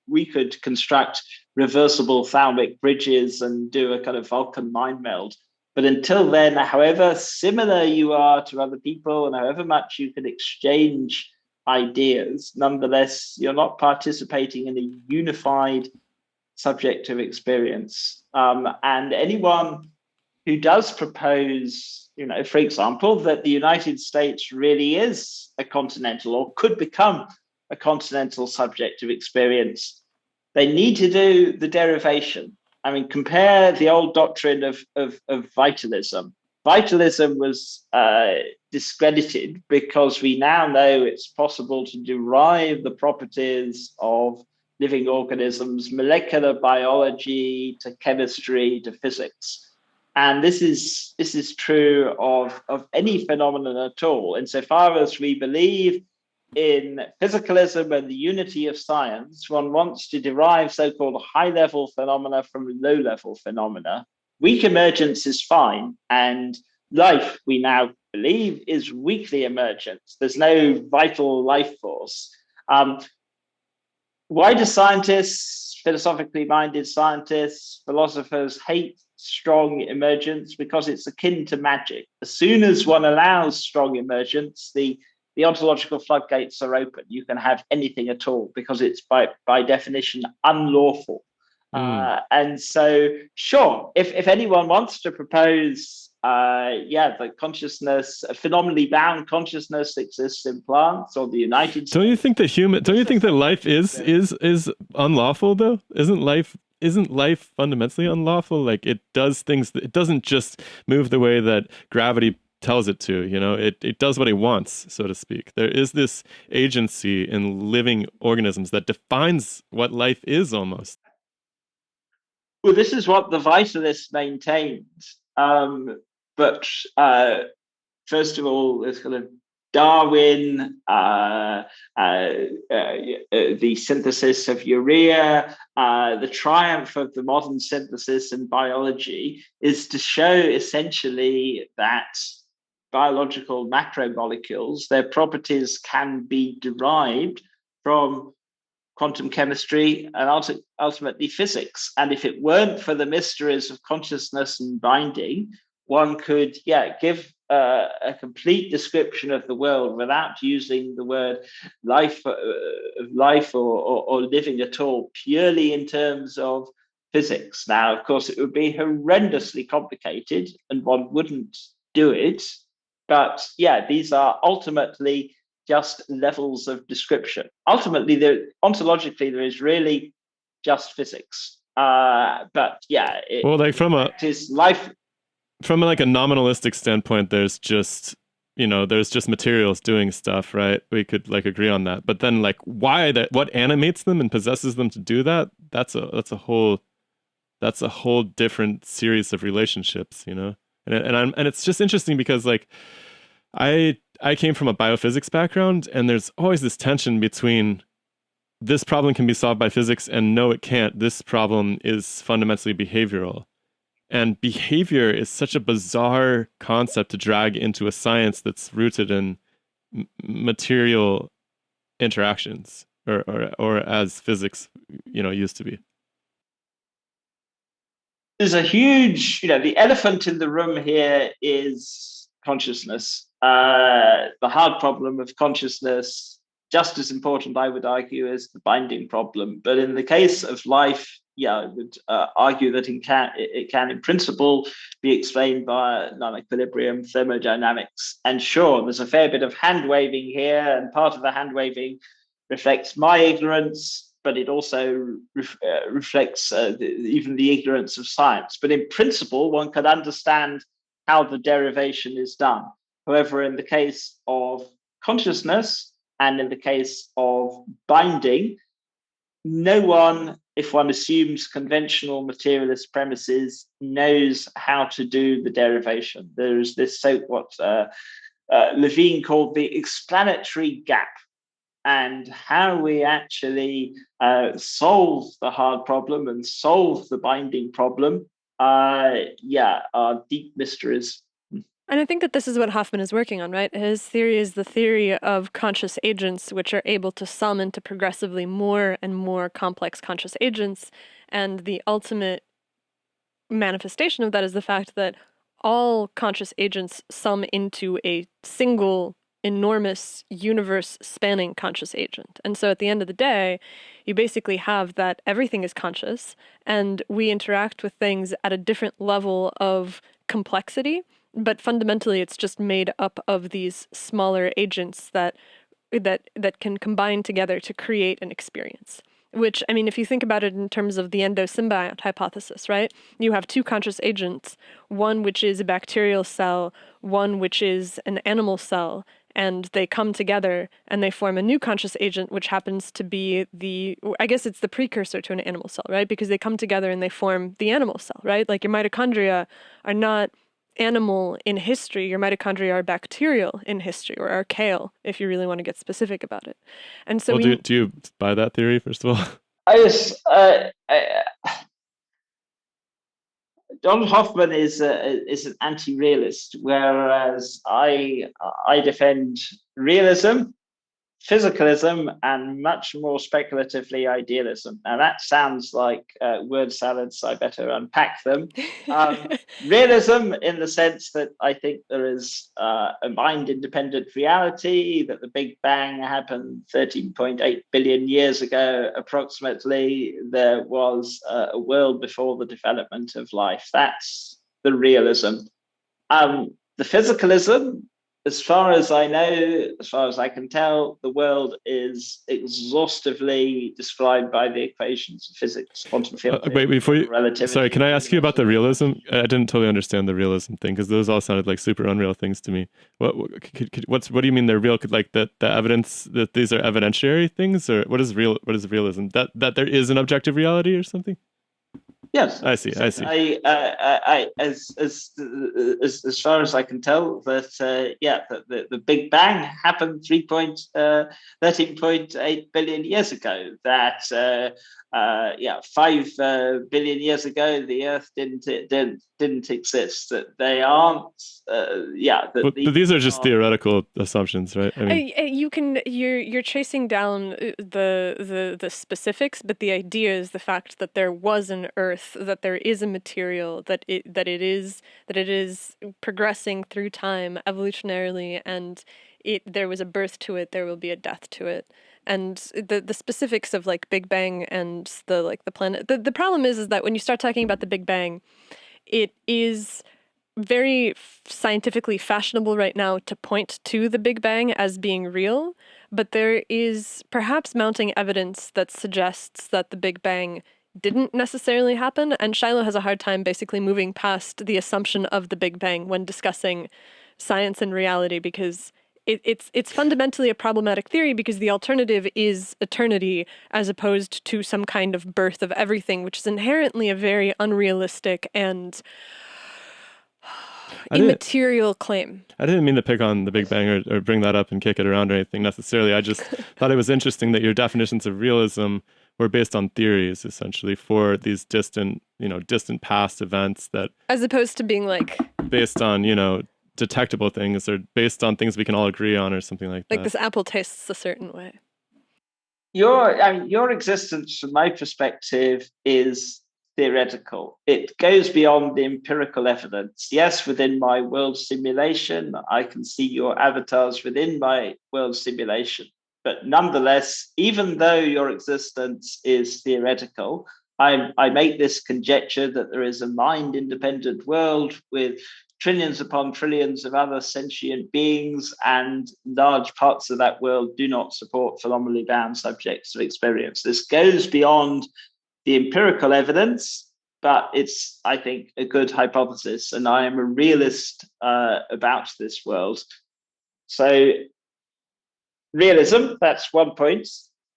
Speaker 1: we could construct reversible thalamic bridges and do a kind of Vulcan mind meld. But until then, however similar you are to other people and however much you can exchange ideas, nonetheless, you're not participating in a unified subjective experience. And anyone who does propose, for example, that the United States really is a continental or could become a continental subjective experience, they need to do the derivation. I mean, compare the old doctrine of vitalism. Vitalism was discredited because we now know it's possible to derive the properties of living organisms, molecular biology to chemistry to physics. And this is true of any phenomenon at all. Insofar as we believe in physicalism and the unity of science, one wants to derive so-called high-level phenomena from low-level phenomena. Weak emergence is fine, and life, we now believe, is weakly emergent. There's no vital life force. Why do scientists, philosophically minded scientists, philosophers hate strong emergence? Because it's akin to magic. As soon as one allows strong emergence, the ontological floodgates are open. You can have anything at all because it's by definition unlawful. And so, sure, if anyone wants to propose, the consciousness, phenomenally bound consciousness exists in plants or the United States.
Speaker 3: Don't you think that life is unlawful though? Isn't life fundamentally unlawful? Like it does things. It doesn't just move the way that gravity tells it to, it does what it wants, so to speak. There is this agency in living organisms that defines what life is almost.
Speaker 1: Well, this is what the vitalists maintains. But first of all, there's kind of Darwin, the synthesis of urea, the triumph of the modern synthesis in biology is to show essentially that biological macromolecules, their properties can be derived from quantum chemistry and ultimately physics. And if it weren't for the mysteries of consciousness and binding, one could, give a complete description of the world without using the word life or living at all, purely in terms of physics. Now, of course, it would be horrendously complicated and one wouldn't do it. But these are ultimately just levels of description. Ultimately, ontologically, there is really just physics.
Speaker 3: It
Speaker 1: is life.
Speaker 3: From like a nominalistic standpoint, there's just materials doing stuff, right? We could like agree on that. But then like what animates them and possesses them to do that? That's a whole different series of relationships, And it's just interesting because like I came from a biophysics background, and there's always this tension between this problem can be solved by physics and no, it can't. This problem is fundamentally behavioral. And behavior is such a bizarre concept to drag into a science that's rooted in material interactions, or as physics, used to be.
Speaker 1: There's a huge, the elephant in the room here is consciousness. The hard problem of consciousness, just as important, I would argue, as the binding problem. But in the case of life, I would argue that it can, in principle, be explained by non-equilibrium thermodynamics. And sure, there's a fair bit of hand-waving here, and part of the hand-waving reflects my ignorance, but it also reflects even the ignorance of science. But in principle, one can understand how the derivation is done. However, in the case of consciousness, and in the case of binding, no one, if one assumes conventional materialist premises, knows how to do the derivation. There's this what Levine called the explanatory gap, and how we actually solve the hard problem and solve the binding problem, are deep mysteries.
Speaker 2: And I think that this is what Hoffman is working on, right? His theory is the theory of conscious agents, which are able to sum into progressively more and more complex conscious agents. And the ultimate manifestation of that is the fact that all conscious agents sum into a single enormous universe spanning conscious agent. And so at the end of the day, you basically have that everything is conscious and we interact with things at a different level of complexity, but fundamentally it's just made up of these smaller agents that can combine together to create an experience. Which, I mean, if you think about it in terms of the endo-symbiote hypothesis, right? You have two conscious agents, one which is a bacterial cell, one which is an animal cell, and they come together and they form a new conscious agent, which happens to be I guess it's the precursor to an animal cell, right? Because they come together and they form the animal cell, right? Like your mitochondria are not animal in history, your mitochondria are bacterial in history, or archaeal, if you really want to get specific about it. And so
Speaker 3: do you buy that theory, first of all?
Speaker 1: Donald Hoffman is an anti-realist, whereas I defend realism, physicalism, and much more speculatively idealism. Now that sounds like word salads, so I better unpack them. Realism in the sense that I think there is a mind-independent reality, that the Big Bang happened 13.8 billion years ago approximately. There was a world before the development of life. That's the realism. The physicalism, as far as I know, as far as I can tell, the world is exhaustively described by the equations of physics, quantum field
Speaker 3: wait, before you,
Speaker 1: relativity.
Speaker 3: sorry, can I ask you about the realism? I didn't totally understand the realism thing, because those all sounded like super unreal things to me. What do you mean they're real? Like the evidence that these are evidentiary things, or what is realism? That there is an objective reality or something?
Speaker 1: Yes,
Speaker 3: I see.
Speaker 1: as far as I can tell, that the Big Bang happened 13.8 billion years ago. That 5 billion years ago, the Earth didn't exist. That they aren't.
Speaker 3: But these are just theoretical assumptions, right? I mean,
Speaker 2: you're chasing down the specifics, but the idea is the fact that there was an Earth, that there is a material, that it is progressing through time evolutionarily, and there was a birth to it, there will be a death to it. And the specifics of like Big Bang and the planet, the problem is that when you start talking about the Big Bang, it is very scientifically fashionable right now to point to the Big Bang as being real, but there is perhaps mounting evidence that suggests that the Big Bang didn't necessarily happen, and Shiloh has a hard time basically moving past the assumption of the Big Bang when discussing science and reality, because it's fundamentally a problematic theory, because the alternative is eternity as opposed to some kind of birth of everything, which is inherently a very unrealistic and immaterial claim.
Speaker 3: I didn't mean to pick on the Big Bang or bring that up and kick it around or anything necessarily. I just thought it was interesting that your definitions of realism were based on theories, essentially, for these distant past events, that
Speaker 2: as opposed to being like
Speaker 3: based on, detectable things, or based on things we can all agree on, or something like that.
Speaker 2: Like this apple tastes a certain way.
Speaker 1: Your existence, from my perspective, is theoretical. It goes beyond the empirical evidence. Yes, within my world simulation, I can see your avatars within my world simulation. But nonetheless, even though your existence is theoretical, I make this conjecture that there is a mind-independent world with trillions upon trillions of other sentient beings, and large parts of that world do not support phenomenally bound subjects of experience. This goes beyond the empirical evidence, but it's, I think, a good hypothesis, and I am a realist about this world. So realism, that's one point.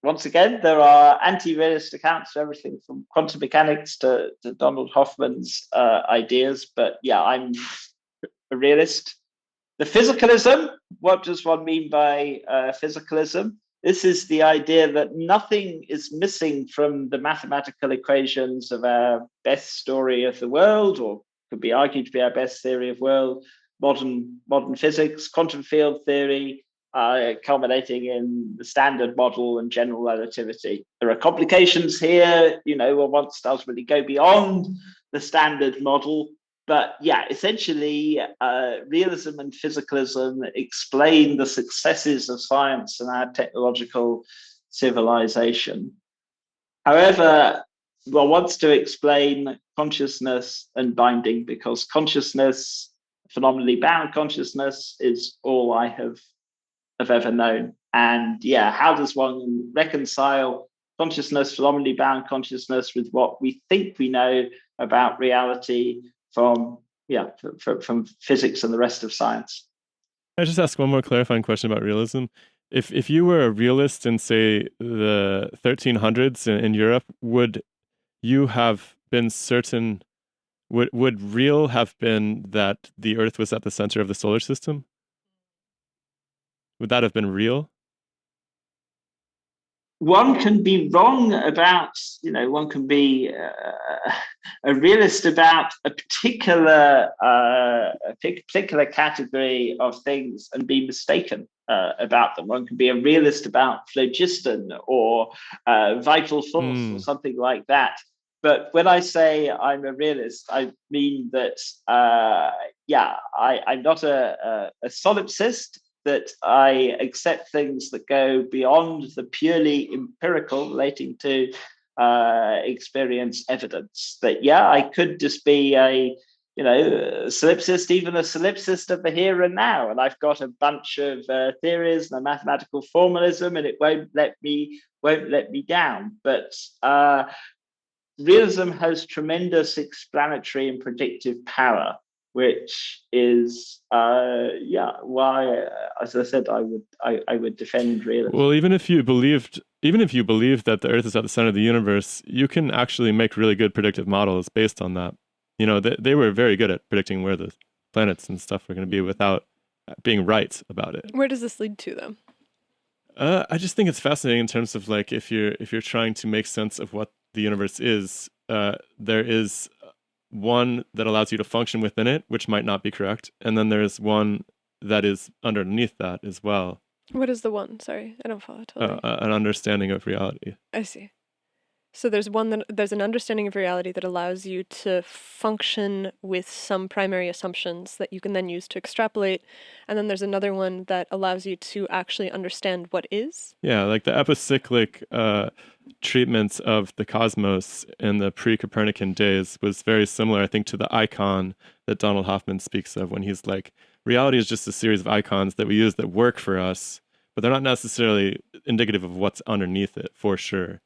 Speaker 1: Once again, there are anti-realist accounts for everything from quantum mechanics to Donald Hoffman's ideas. But yeah, I'm a realist. The physicalism, what does one mean by physicalism? This is the idea that nothing is missing from the mathematical equations of our best story of the world, or could be argued to be our best theory of world, modern physics, quantum field theory, culminating in the standard model and general relativity. There are complications here, one wants to ultimately go beyond the standard model. But yeah, essentially, realism and physicalism explain the successes of science and our technological civilization. However, one wants to explain consciousness and binding, because consciousness, phenomenally bound consciousness, is all I have ever known. And yeah, how does one reconcile consciousness, phenomenally bound consciousness, with what we think we know about reality from physics and the rest of science?
Speaker 3: Can I just ask one more clarifying question about realism? If you were a realist in, say, the 1300s in Europe, would you have been certain? Would real have been that the Earth was at the center of the solar system? Would that have been real?
Speaker 1: One can be wrong about, one can be a realist about a particular category of things and be mistaken about them. One can be a realist about phlogiston or vital force or something like that. But when I say I'm a realist, I mean that, I'm not a solipsist, that I accept things that go beyond the purely empirical relating to experience evidence. That, I could just be a solipsist, even a solipsist of the here and now. And I've got a bunch of theories and a mathematical formalism, and it won't let me down. But realism has tremendous explanatory and predictive power, which is why, as I said, I would defend realism.
Speaker 3: Well, even if you believed that the Earth is at the center of the universe, you can actually make really good predictive models based on that. They were very good at predicting where the planets and stuff were going to be without being right about it.
Speaker 2: Where does this lead to, though?
Speaker 3: I just think it's fascinating in terms of, like, if you're trying to make sense of what the universe is, there is one that allows you to function within it, which might not be correct, and then there's one that is underneath that as well.
Speaker 2: What is the one? Sorry, I don't follow totally.
Speaker 3: An understanding of reality.
Speaker 2: I see. So there's an understanding of reality that allows you to function with some primary assumptions that you can then use to extrapolate, and then there's another one that allows you to actually understand what is. Yeah,
Speaker 3: like the epicyclic treatments of the cosmos in the pre-Copernican days was very similar, I think, to the icon that Donald Hoffman speaks of when he's like, reality is just a series of icons that we use that work for us, but they're not necessarily indicative of what's underneath it, for sure.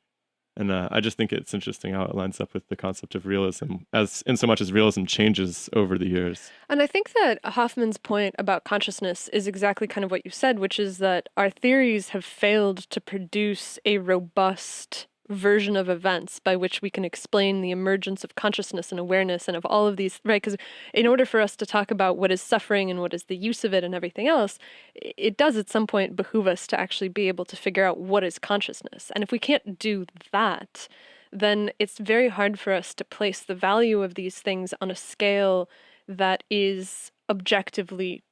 Speaker 3: And I just think it's interesting how it lines up with the concept of realism, as in so much as realism changes over the years.
Speaker 2: And I think that Hoffman's point about consciousness is exactly kind of what you said, which is that our theories have failed to produce a robust version of events by which we can explain the emergence of consciousness and awareness and of all of these, right? Because in order for us to talk about what is suffering and what is the use of it and everything else, it does at some point behoove us to actually be able to figure out what is consciousness. And if we can't do that, then it's very hard for us to place the value of these things on a scale that is objectively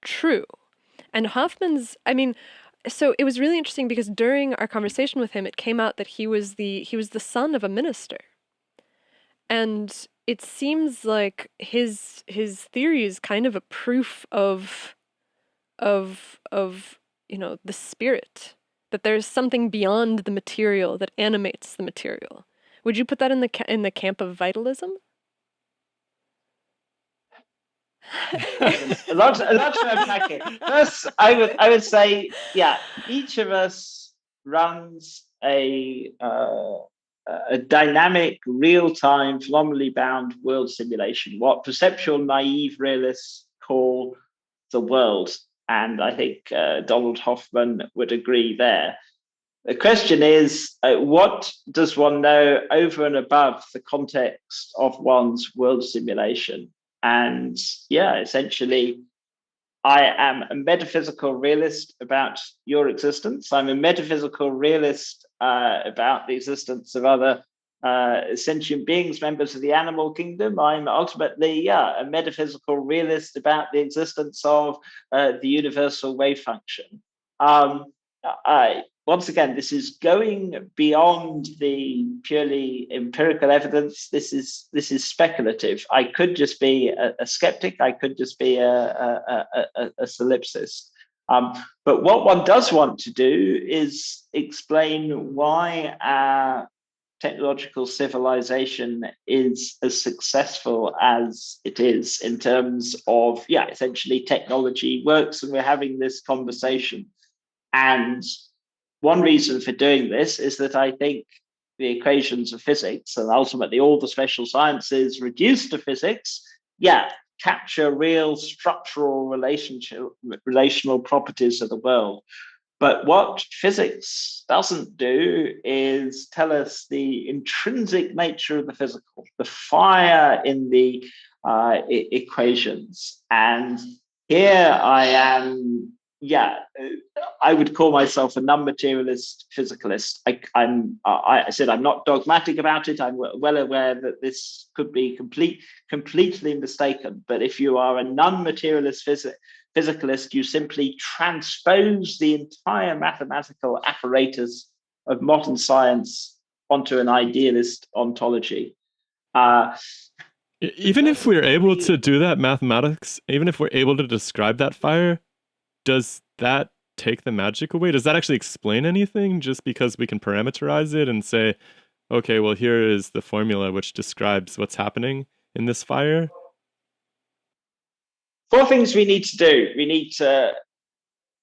Speaker 2: true. And Hoffman's, so it was really interesting because during our conversation with him, it came out that he was the son of a minister. And it seems like his theory is kind of a proof of the spirit, that there's something beyond the material that animates the material. Would you put that in the camp of vitalism?
Speaker 1: a lot to unpack it. First, I would say, each of us runs a dynamic, real-time, phenomenally bound world simulation, what perceptual naive realists call the world. And I think Donald Hoffman would agree there. The question is, what does one know over and above the context of one's world simulation? And yeah, essentially, I am a metaphysical realist about your existence. I'm a metaphysical realist about the existence of other sentient beings, members of the animal kingdom. I'm ultimately, a metaphysical realist about the existence of the universal wave function. Once again, this is going beyond the purely empirical evidence. This is speculative. I could just be a skeptic. I could just be a solipsist. But what one does want to do is explain why our technological civilization is as successful as it is in terms of, essentially technology works, and we're having this conversation. And one reason for doing this is that I think the equations of physics, and ultimately all the special sciences reduced to physics, capture real structural relational properties of the world. But what physics doesn't do is tell us the intrinsic nature of the physical, the fire in the equations. And here I am, I would call myself a non-materialist physicalist. I said I'm not dogmatic about it. I'm well aware that this could be completely mistaken. But if you are a non-materialist physicalist, you simply transpose the entire mathematical apparatus of modern science onto an idealist ontology.
Speaker 3: Even if we're able to do that mathematics, even if we're able to describe that fire, does that take the magic away? Does that actually explain anything, just because we can parameterize it and say, okay, well, here is the formula which describes what's happening in this fire?
Speaker 1: 4 things we need to do. We need to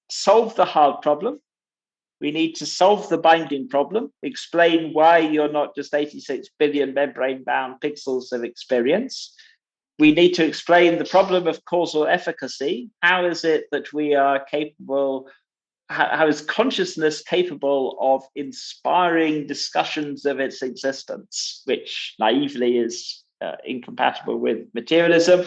Speaker 1: solve the hard problem. We need to solve the binding problem, explain why you're not just 86 billion membrane-bound pixels of experience. We need to explain the problem of causal efficacy. How is it that we are capable, how is consciousness capable of inspiring discussions of its existence, which naively is incompatible with materialism?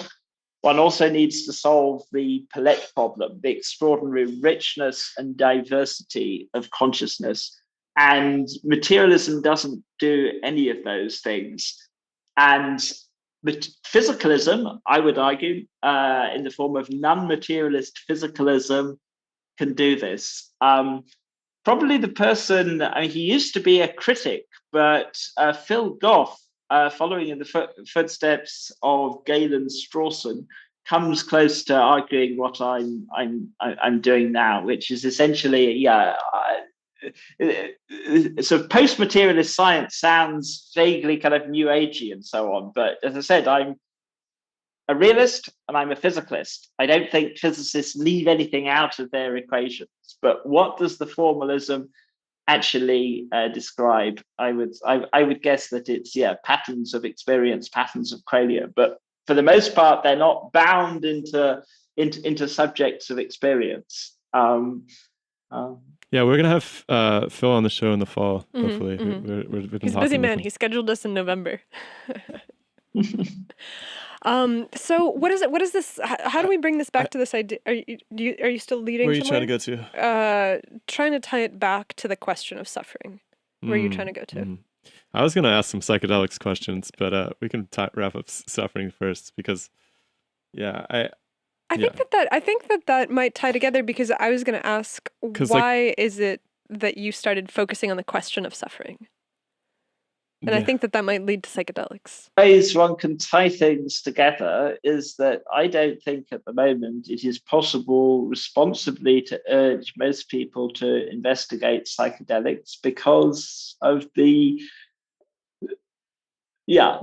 Speaker 1: One also needs to solve the Palette problem, the extraordinary richness and diversity of consciousness. And materialism doesn't do any of those things. And physicalism, I would argue, in the form of non-materialist physicalism, can do this. Probably the person, he used to be a critic, but Phil Goff, following in the footsteps of Galen Strawson, comes close to arguing what I'm doing now, which is essentially, so post-materialist science sounds vaguely kind of new agey and so on. But as I said, I'm a realist and I'm a physicalist. I don't think physicists leave anything out of their equations. But what does the formalism actually describe? I would guess that it's patterns of experience, patterns of qualia. But for the most part, they're not bound into subjects of experience.
Speaker 3: Yeah, we're gonna have Phil on the show in the fall. Hopefully,
Speaker 2: he's a busy man. He scheduled us in November. So what is it? What is this? How do we bring this back to this idea? Are you still leading?
Speaker 3: Where are you
Speaker 2: somewhere?
Speaker 3: trying to go to?
Speaker 2: Trying to tie it back to the question of suffering. Where are you trying to go to?
Speaker 3: I was gonna ask some psychedelics questions, but we can wrap up suffering first, because I
Speaker 2: think that might tie together, because I was going to ask, why is it that you started focusing on the question of suffering? And I think that might lead to psychedelics.
Speaker 1: Ways one can tie things together is that I don't think at the moment it is possible responsibly to urge most people to investigate psychedelics because of the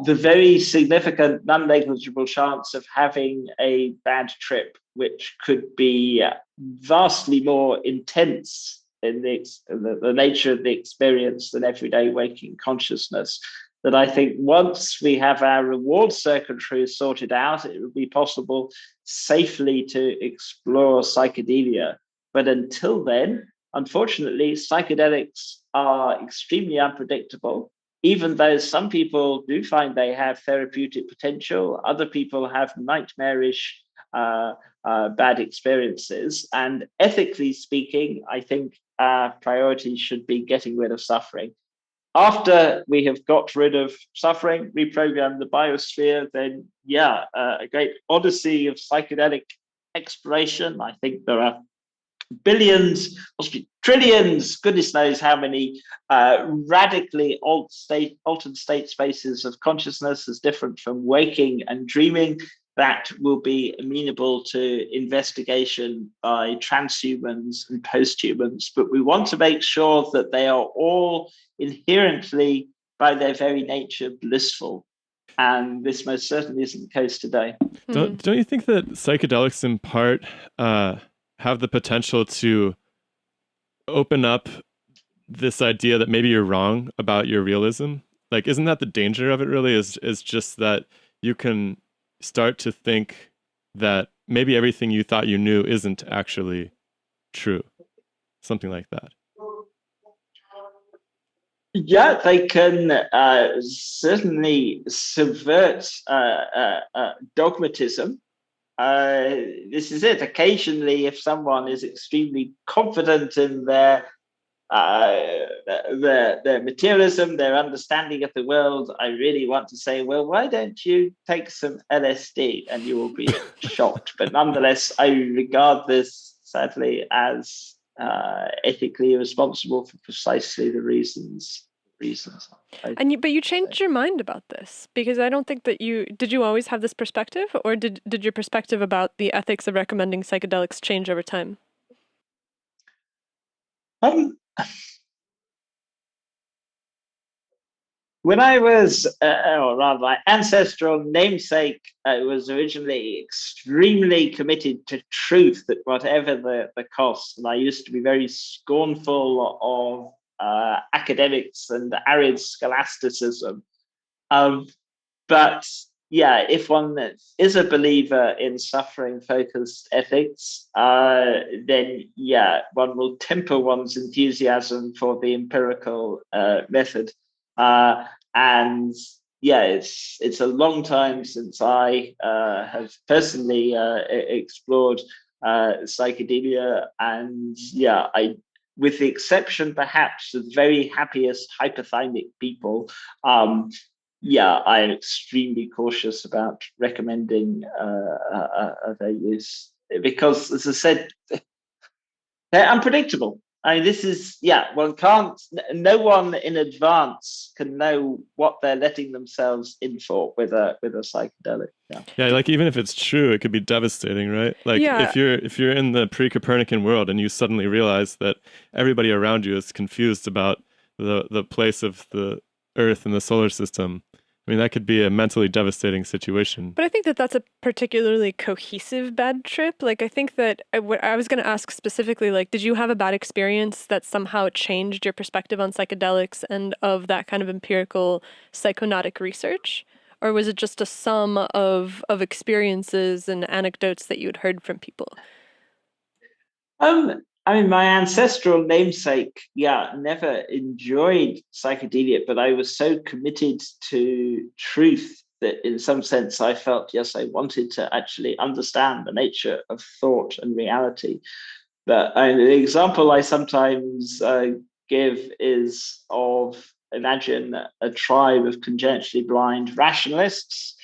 Speaker 1: very significant, non-negligible chance of having a bad trip, which could be vastly more intense in the nature of the experience than everyday waking consciousness. that I think once we have our reward circuitry sorted out, it will be possible safely to explore psychedelia. But until then, unfortunately, psychedelics are extremely unpredictable. Even though some people do find they have therapeutic potential, other people have nightmarish bad experiences. And ethically speaking, I think our priority should be getting rid of suffering. After we have got rid of suffering, reprogrammed the biosphere, then a great odyssey of psychedelic exploration. I think there are billions, possibly trillions, goodness knows how many radically altered state spaces of consciousness as different from waking and dreaming that will be amenable to investigation by transhumans and posthumans. But we want to make sure that they are all inherently, by their very nature, blissful. And this most certainly isn't the case today.
Speaker 3: Don't you think that psychedelics in part have the potential to open up this idea that maybe you're wrong about your realism? Like, isn't that the danger of it really, is just that you can start to think that maybe everything you thought you knew isn't actually true? Something like that.
Speaker 1: Yeah, they can certainly subvert dogmatism. This is it. Occasionally, if someone is extremely confident in their materialism, their understanding of the world, I really want to say, well, why don't you take some LSD and you will be shocked. But nonetheless, I regard this sadly as ethically irresponsible for precisely the reasons.
Speaker 2: But you changed your mind about this, because I don't think that did you always have this perspective, or did your perspective about the ethics of recommending psychedelics change over time?
Speaker 1: When I was, or rather, my ancestral namesake was originally extremely committed to truth at whatever the cost. And I used to be very scornful of academics and arid scholasticism. But if one is a believer in suffering-focused ethics, then one will temper one's enthusiasm for the empirical method. It's a long time since I have personally explored psychedelia, and with the exception perhaps of the very happiest hypothymic people, I'm extremely cautious about recommending their use, because, as I said, they're unpredictable. I mean, this is, no one in advance can know what they're letting themselves in for with a psychedelic.
Speaker 3: Yeah, like even if it's true, it could be devastating, right? Like if you're in the pre-Copernican world and you suddenly realize that everybody around you is confused about the place of the Earth in the solar system, I mean, that could be a mentally devastating situation.
Speaker 2: But I think that that's a particularly cohesive bad trip. Like, I think that I was going to ask specifically, like, did you have a bad experience that somehow changed your perspective on psychedelics and of that kind of empirical psychonautic research? Or was it just a sum of experiences and anecdotes that you had heard from people?
Speaker 1: I mean, my ancestral namesake, never enjoyed psychedelia, but I was so committed to truth that in some sense I felt, yes, I wanted to actually understand the nature of thought and reality. But the example I sometimes give is of, imagine a tribe of congenitally blind rationalists.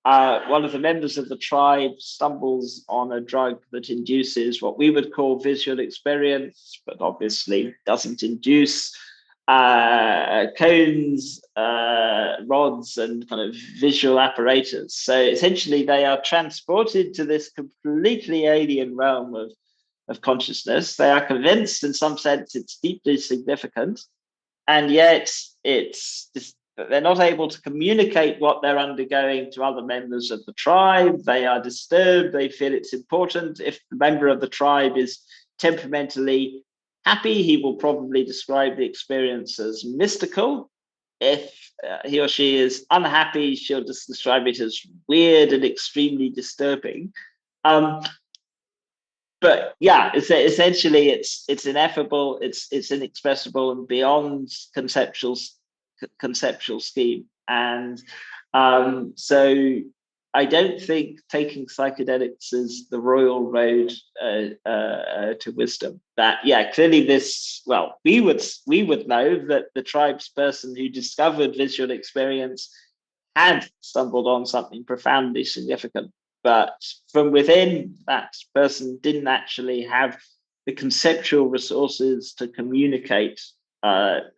Speaker 1: One of the members of the tribe stumbles on a drug that induces what we would call visual experience, but obviously doesn't induce cones, rods, and kind of visual apparatus. So essentially, they are transported to this completely alien realm of consciousness. They are convinced, in some sense, it's deeply significant, and yet they're not able to communicate what they're undergoing to other members of the tribe. They are disturbed. They feel it's important. If the member of the tribe is temperamentally happy, he will probably describe the experience as mystical. if he or she is unhappy, she'll just describe it as weird and extremely disturbing. But yeah, essentially it's ineffable, it's inexpressible and beyond conceptual scheme. And so I don't think taking psychedelics is the royal road to wisdom. That clearly we would know that the tribe's person who discovered visual experience had stumbled on something profoundly significant. But from within, that person didn't actually have the conceptual resources to communicate the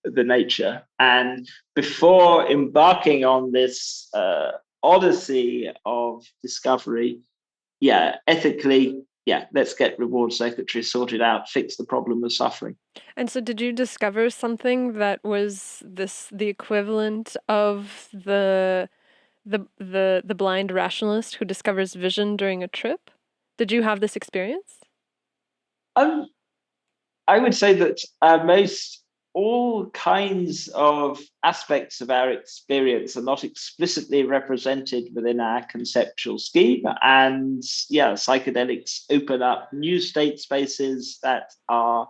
Speaker 1: nature. And before embarking on this odyssey of discovery, ethically, let's get reward circuitry sorted out, fix the problem of suffering.
Speaker 2: And so did you discover something that was the equivalent of the blind rationalist who discovers vision during a trip? Did you have this experience?
Speaker 1: I would say that all kinds of aspects of our experience are not explicitly represented within our conceptual scheme. And psychedelics open up new state spaces that are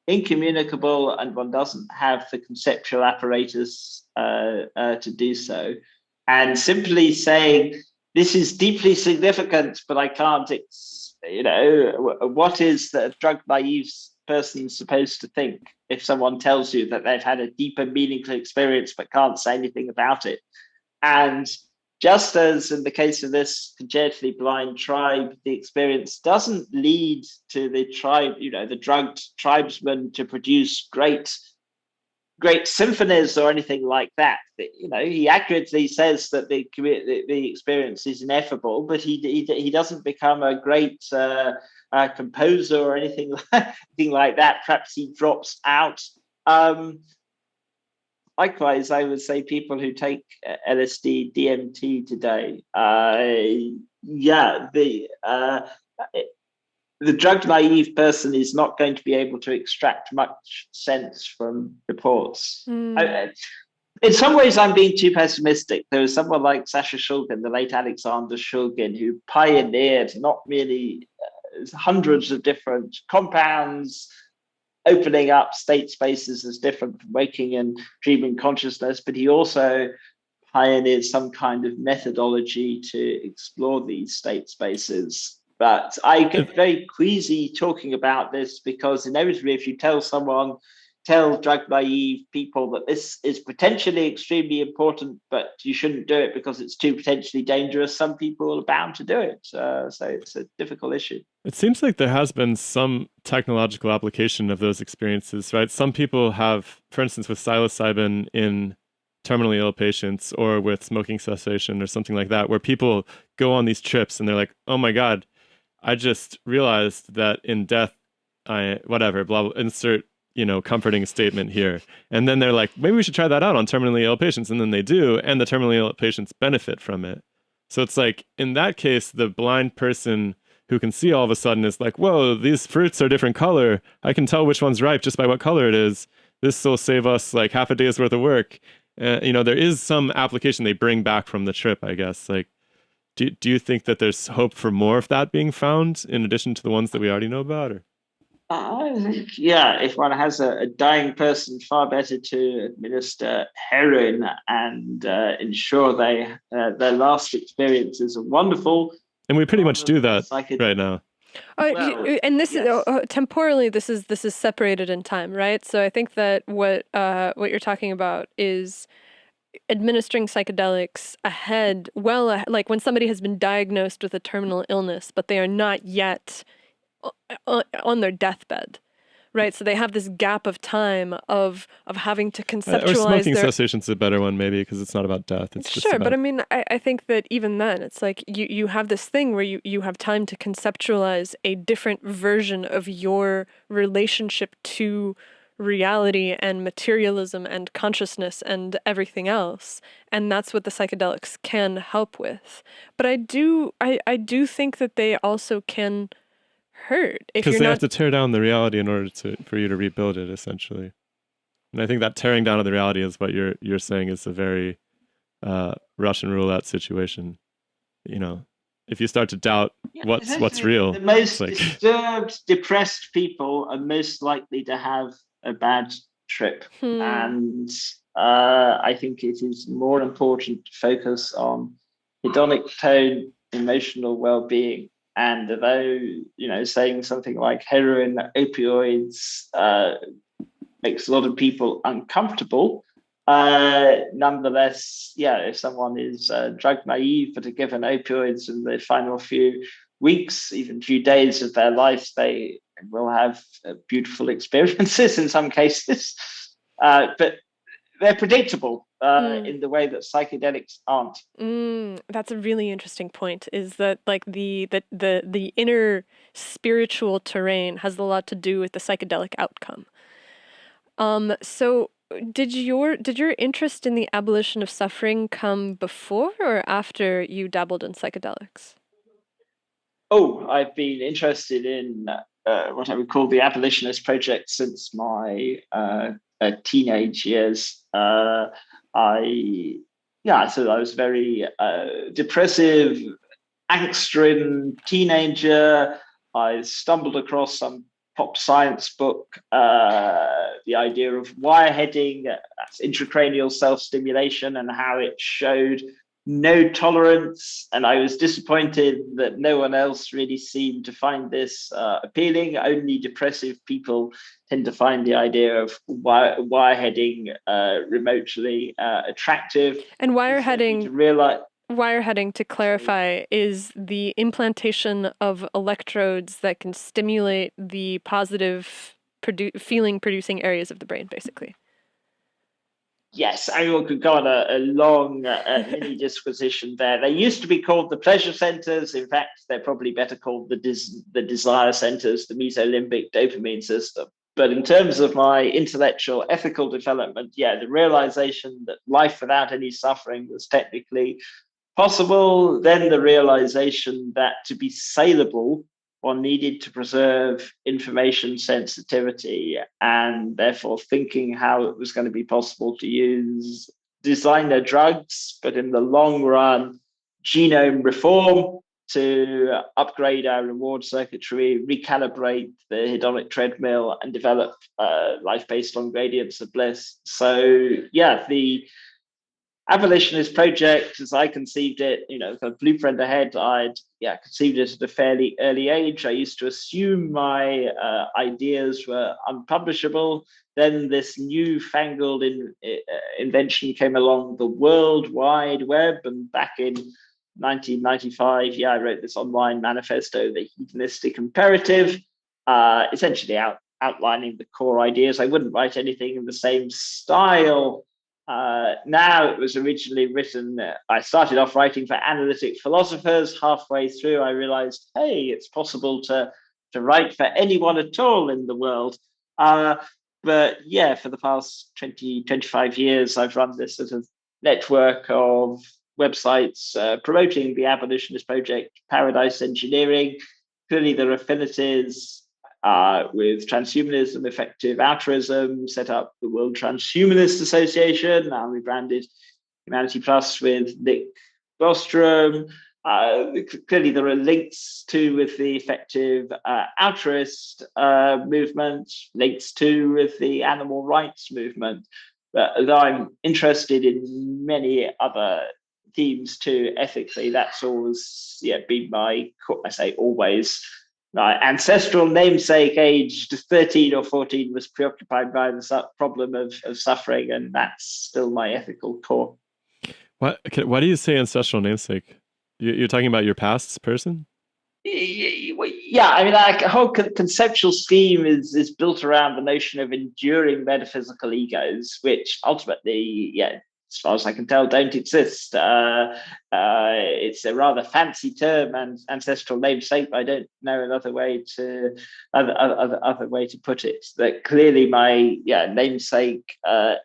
Speaker 1: incommunicable, and one doesn't have the conceptual apparatus to do so. And simply saying, this is deeply significant, but I can't, what is the drug naive person supposed to think if someone tells you that they've had a deeper, meaningful experience but can't say anything about it? And just as in the case of this congenitally blind tribe, the experience doesn't lead to the tribe, the drugged tribesman to produce great symphonies or anything like that. He accurately says that the experience is ineffable, but he doesn't become a great composer or anything like that. Perhaps he drops out. Likewise, I would say people who take LSD, DMT today, the drug naive person is not going to be able to extract much sense from reports. In some ways, I'm being too pessimistic. There was someone like Sasha Shulgin, the late Alexander Shulgin, who pioneered not merely hundreds of different compounds, opening up state spaces as different from waking and dreaming consciousness, but he also pioneered some kind of methodology to explore these state spaces. But I get very queasy talking about this because inevitably, if you tell drug naive people that this is potentially extremely important, but you shouldn't do it because it's too potentially dangerous, some people are bound to do it. So it's a difficult issue.
Speaker 3: It seems like there has been some technological application of those experiences, right? Some people have, for instance, with psilocybin in terminally ill patients or with smoking cessation or something like that, where people go on these trips and they're like, oh my God, I just realized that in death, insert, comforting statement here. And then they're like, maybe we should try that out on terminally ill patients. And then they do, and the terminally ill patients benefit from it. So it's like, in that case, the blind person who can see all of a sudden is like, whoa, these fruits are different color. I can tell which one's ripe just by what color it is. This will save us like half a day's worth of work. There is some application they bring back from the trip, I guess. Like, do you think that there's hope for more of that being found in addition to the ones that we already know about? Or?
Speaker 1: I think, if one has a dying person, far better to administer heroin and ensure their last experiences are wonderful.
Speaker 3: And we pretty much do that right now.
Speaker 2: And this is temporally. This is separated in time, right? So I think that what you're talking about is administering psychedelics ahead, like when somebody has been diagnosed with a terminal illness, but they are not yet on their deathbed, right? So they have this gap of time of having to conceptualize. Or
Speaker 3: smoking cessation's a better one, maybe, because it's not about death. It's just about...
Speaker 2: but I mean, I think that even then, it's like you have this thing where you have time to conceptualize a different version of your relationship to reality and materialism and consciousness and everything else, and that's what the psychedelics can help with. But I do think that they also can hurt
Speaker 3: because they have to tear down the reality in order for you to rebuild it, essentially. And I think that tearing down of the reality is what you're saying is a very Russian roulette situation. You know, if you start to doubt
Speaker 1: Yeah,
Speaker 3: what's
Speaker 1: essentially,
Speaker 3: real,
Speaker 1: the
Speaker 3: it's
Speaker 1: most
Speaker 3: like
Speaker 1: disturbed, depressed people are most likely to have a bad trip.
Speaker 2: Hmm.
Speaker 1: And I think it is more important to focus on hedonic tone, emotional well-being. And although, saying something like heroin, opioids makes a lot of people uncomfortable, nonetheless, yeah, if someone is drug naive but are given opioids in the final few weeks, even few days of their life, they will have beautiful experiences in some cases. But they're predictable in the way that psychedelics aren't.
Speaker 2: That's a really interesting point. Is that like the inner spiritual terrain has a lot to do with the psychedelic outcome. So did your interest in the abolition of suffering come before or after you dabbled in psychedelics?
Speaker 1: Oh, I've been interested in what I would call the abolitionist project since my teenage years. So I was very depressive, angst-ridden teenager. I stumbled across some pop science book, the idea of wireheading, that's intracranial self-stimulation, and how it showed no tolerance. And I was disappointed that no one else really seemed to find this appealing. Only depressive people tend to find the idea of wireheading remotely attractive.
Speaker 2: And
Speaker 1: To
Speaker 2: to clarify, is the implantation of electrodes that can stimulate the positive feeling producing areas of the brain, basically.
Speaker 1: Yes, I could go on a long mini disquisition there. They used to be called the pleasure centers. In fact, they're probably better called the desire centers, the mesolimbic dopamine system. But in terms of my intellectual, ethical development, yeah, the realization that life without any suffering was technically possible, then the realization that to be saleable, one needed to preserve information sensitivity, and therefore thinking how it was going to be possible to use designer drugs, but in the long run, genome reform to upgrade our reward circuitry, recalibrate the hedonic treadmill, and develop life based on gradients of bliss. So, yeah, the abolitionist project, as I conceived it, the blueprint ahead, I'd conceived it at a fairly early age. I used to assume my ideas were unpublishable. Then this newfangled invention came along, the World Wide Web, and back in 1995, I wrote this online manifesto, The Hedonistic Imperative, essentially outlining the core ideas. I wouldn't write anything in the same style now. It was originally written, I started off writing for analytic philosophers. Halfway through, I realized, hey, it's possible to write for anyone at all in the world. But yeah, for the past 20, 25 years, I've run this sort of network of websites promoting the abolitionist project, Paradise Engineering. Clearly, there are affinities with transhumanism, effective altruism, set up the World Transhumanist Association, now rebranded Humanity Plus with Nick Bostrom. Clearly, there are links to with the effective altruist movement, links to with the animal rights movement. But though I'm interested in many other themes too, ethically, that's always been my, I say always, my ancestral namesake, aged 13 or 14, was preoccupied by the problem of suffering, and that's still my ethical core.
Speaker 3: Why do you say ancestral namesake? You're talking about your past person?
Speaker 1: Yeah, I mean, like, a whole conceptual scheme is built around the notion of enduring metaphysical egos, which ultimately, as far as I can tell, don't exist. It's a rather fancy term, and ancestral namesake. I don't know another way to put it. That clearly my namesake,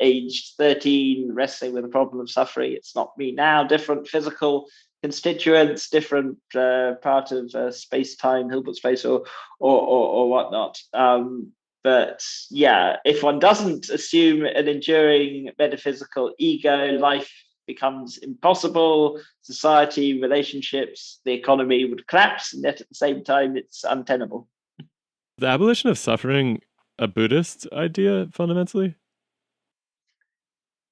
Speaker 1: aged 13, wrestling with the problem of suffering. It's not me now. Different physical constituents, different part of space-time, Hilbert space, or whatnot. But yeah, if one doesn't assume an enduring metaphysical ego, life becomes impossible, society, relationships, the economy would collapse, and yet at the same time, it's untenable.
Speaker 3: The abolition of suffering, a Buddhist idea fundamentally?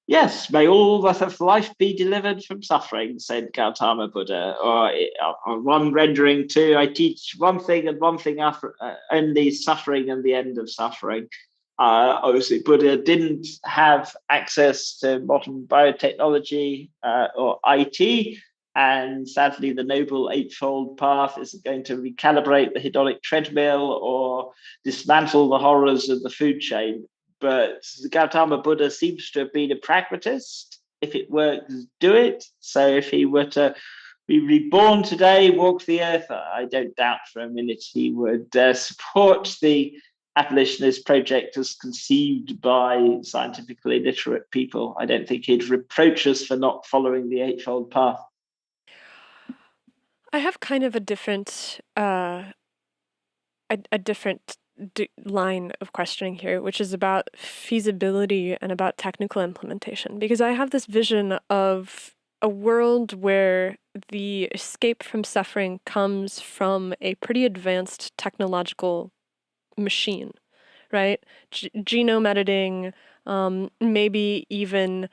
Speaker 1: Yes, may all that of life be delivered from suffering, said Gautama Buddha. Or one rendering too, I teach one thing and one thing after, only, suffering and the end of suffering. Obviously, Buddha didn't have access to modern biotechnology or IT, and sadly, the Noble Eightfold Path isn't going to recalibrate the hedonic treadmill or dismantle the horrors of the food chain. But Gautama Buddha seems to have been a pragmatist. If it works, do it. So if he were to be reborn today, walk the earth, I don't doubt for a minute he would support the abolitionist project as conceived by scientifically literate people. I don't think he'd reproach us for not following the Eightfold Path.
Speaker 2: I have kind of a different line of questioning here, which is about feasibility and about technical implementation, because I have this vision of a world where the escape from suffering comes from a pretty advanced technological machine, right? Genome editing, maybe even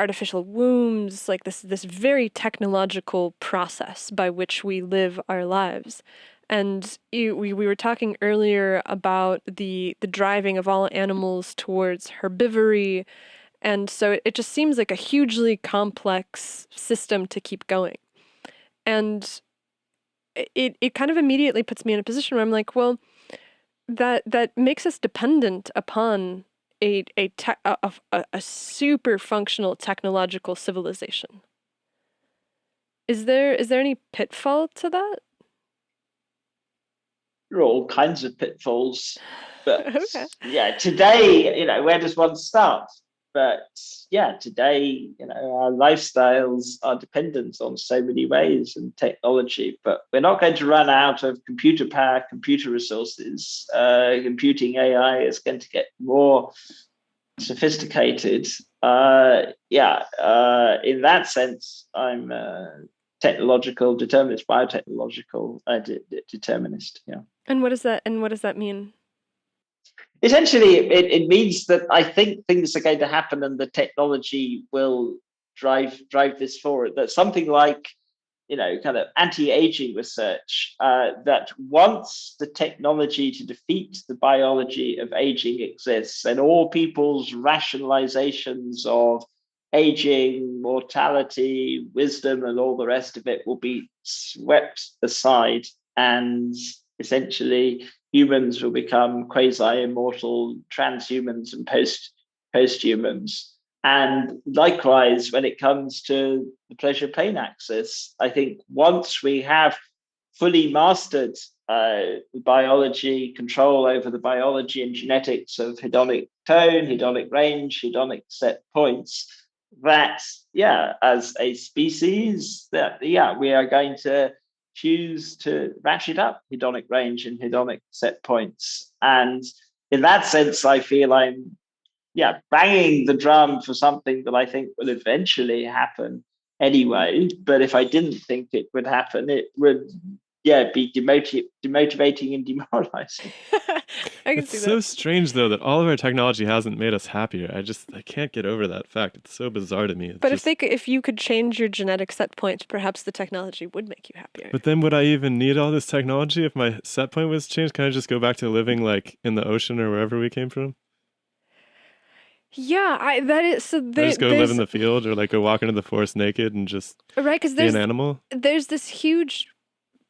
Speaker 2: artificial wombs, like this very technological process by which we live our lives. And we were talking earlier about the driving of all animals towards herbivory, and so it just seems like a hugely complex system to keep going. And it kind of immediately puts me in a position where I'm like, well, that makes us dependent upon a super functional technological civilization. Is there any pitfall to that?
Speaker 1: There are all kinds of pitfalls, but
Speaker 2: Okay.
Speaker 1: yeah, today, where does one start? But yeah, today, our lifestyles are dependent on so many ways and technology, but we're not going to run out of computer power, computer resources. Computing AI is going to get more sophisticated. In that sense, I'm technological determinist, biotechnological determinist. Yeah.
Speaker 2: And what does that mean?
Speaker 1: Essentially, it means that I think things are going to happen and the technology will drive this forward. That something like, kind of anti-aging research, that once the technology to defeat the biology of aging exists, and all people's rationalizations of aging, mortality, wisdom, and all the rest of it will be swept aside, and essentially humans will become quasi-immortal transhumans and posthumans. And likewise, when it comes to the pleasure-pain axis, I think once we have fully mastered biology, control over the biology and genetics of hedonic tone, hedonic range, hedonic set points, that, as a species, we are going to choose to ratchet up hedonic range and hedonic set points. And in that sense, I feel I'm banging the drum for something that I think will eventually happen anyway. But if I didn't think it would happen, it would be demotivating and demoralizing.
Speaker 2: I can
Speaker 3: It's
Speaker 2: see
Speaker 3: so
Speaker 2: that.
Speaker 3: strange though that all of our technology hasn't made us happier. I can't get over that fact. It's so bizarre to me.
Speaker 2: But if you could change your genetic set point, perhaps the technology would make you happier.
Speaker 3: But then would I even need all this technology if my set point was changed? Can I just go back to living like in the ocean or wherever we came from?
Speaker 2: Yeah, that is so.
Speaker 3: Just go live in the field or like go walk into the forest naked and just
Speaker 2: because
Speaker 3: be an animal.
Speaker 2: There's this huge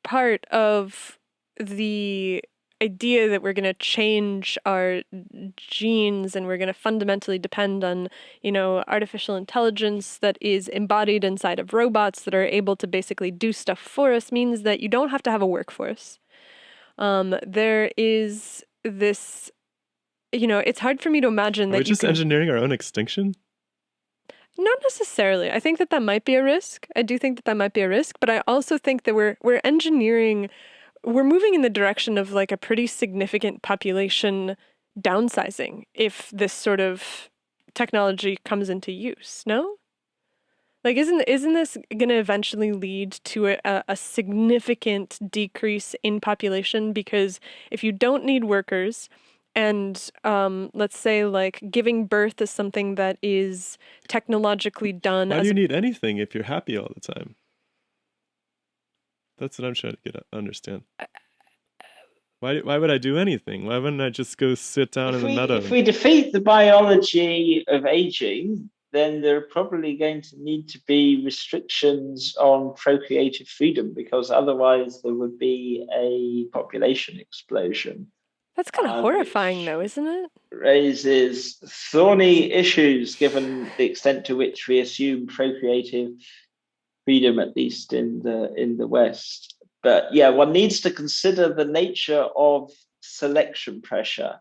Speaker 2: part of the idea that we're going to change our genes and we're going to fundamentally depend on, artificial intelligence that is embodied inside of robots that are able to basically do stuff for us, means that you don't have to have a workforce. There is this, it's hard for me to imagine that
Speaker 3: Are we just engineering our own extinction?
Speaker 2: Not necessarily. I think that might be a risk. I do think that might be a risk, but I also think that we're engineering we're moving in the direction of like a pretty significant population downsizing if this sort of technology comes into use, no? Like, isn't this going to eventually lead to a significant decrease in population? Because if you don't need workers, and let's say like giving birth is something that is technologically done.
Speaker 3: Why do you need anything if you're happy all the time? That's what I'm trying to understand. Why would I do anything? Why wouldn't I just go sit down in the meadow?
Speaker 1: If we defeat the biology of aging, then there are probably going to need to be restrictions on procreative freedom, because otherwise there would be a population explosion.
Speaker 2: That's kind of horrifying, though, isn't it?
Speaker 1: Raises thorny issues given the extent to which we assume procreative freedom, at least in the West. But yeah, one needs to consider the nature of selection pressure.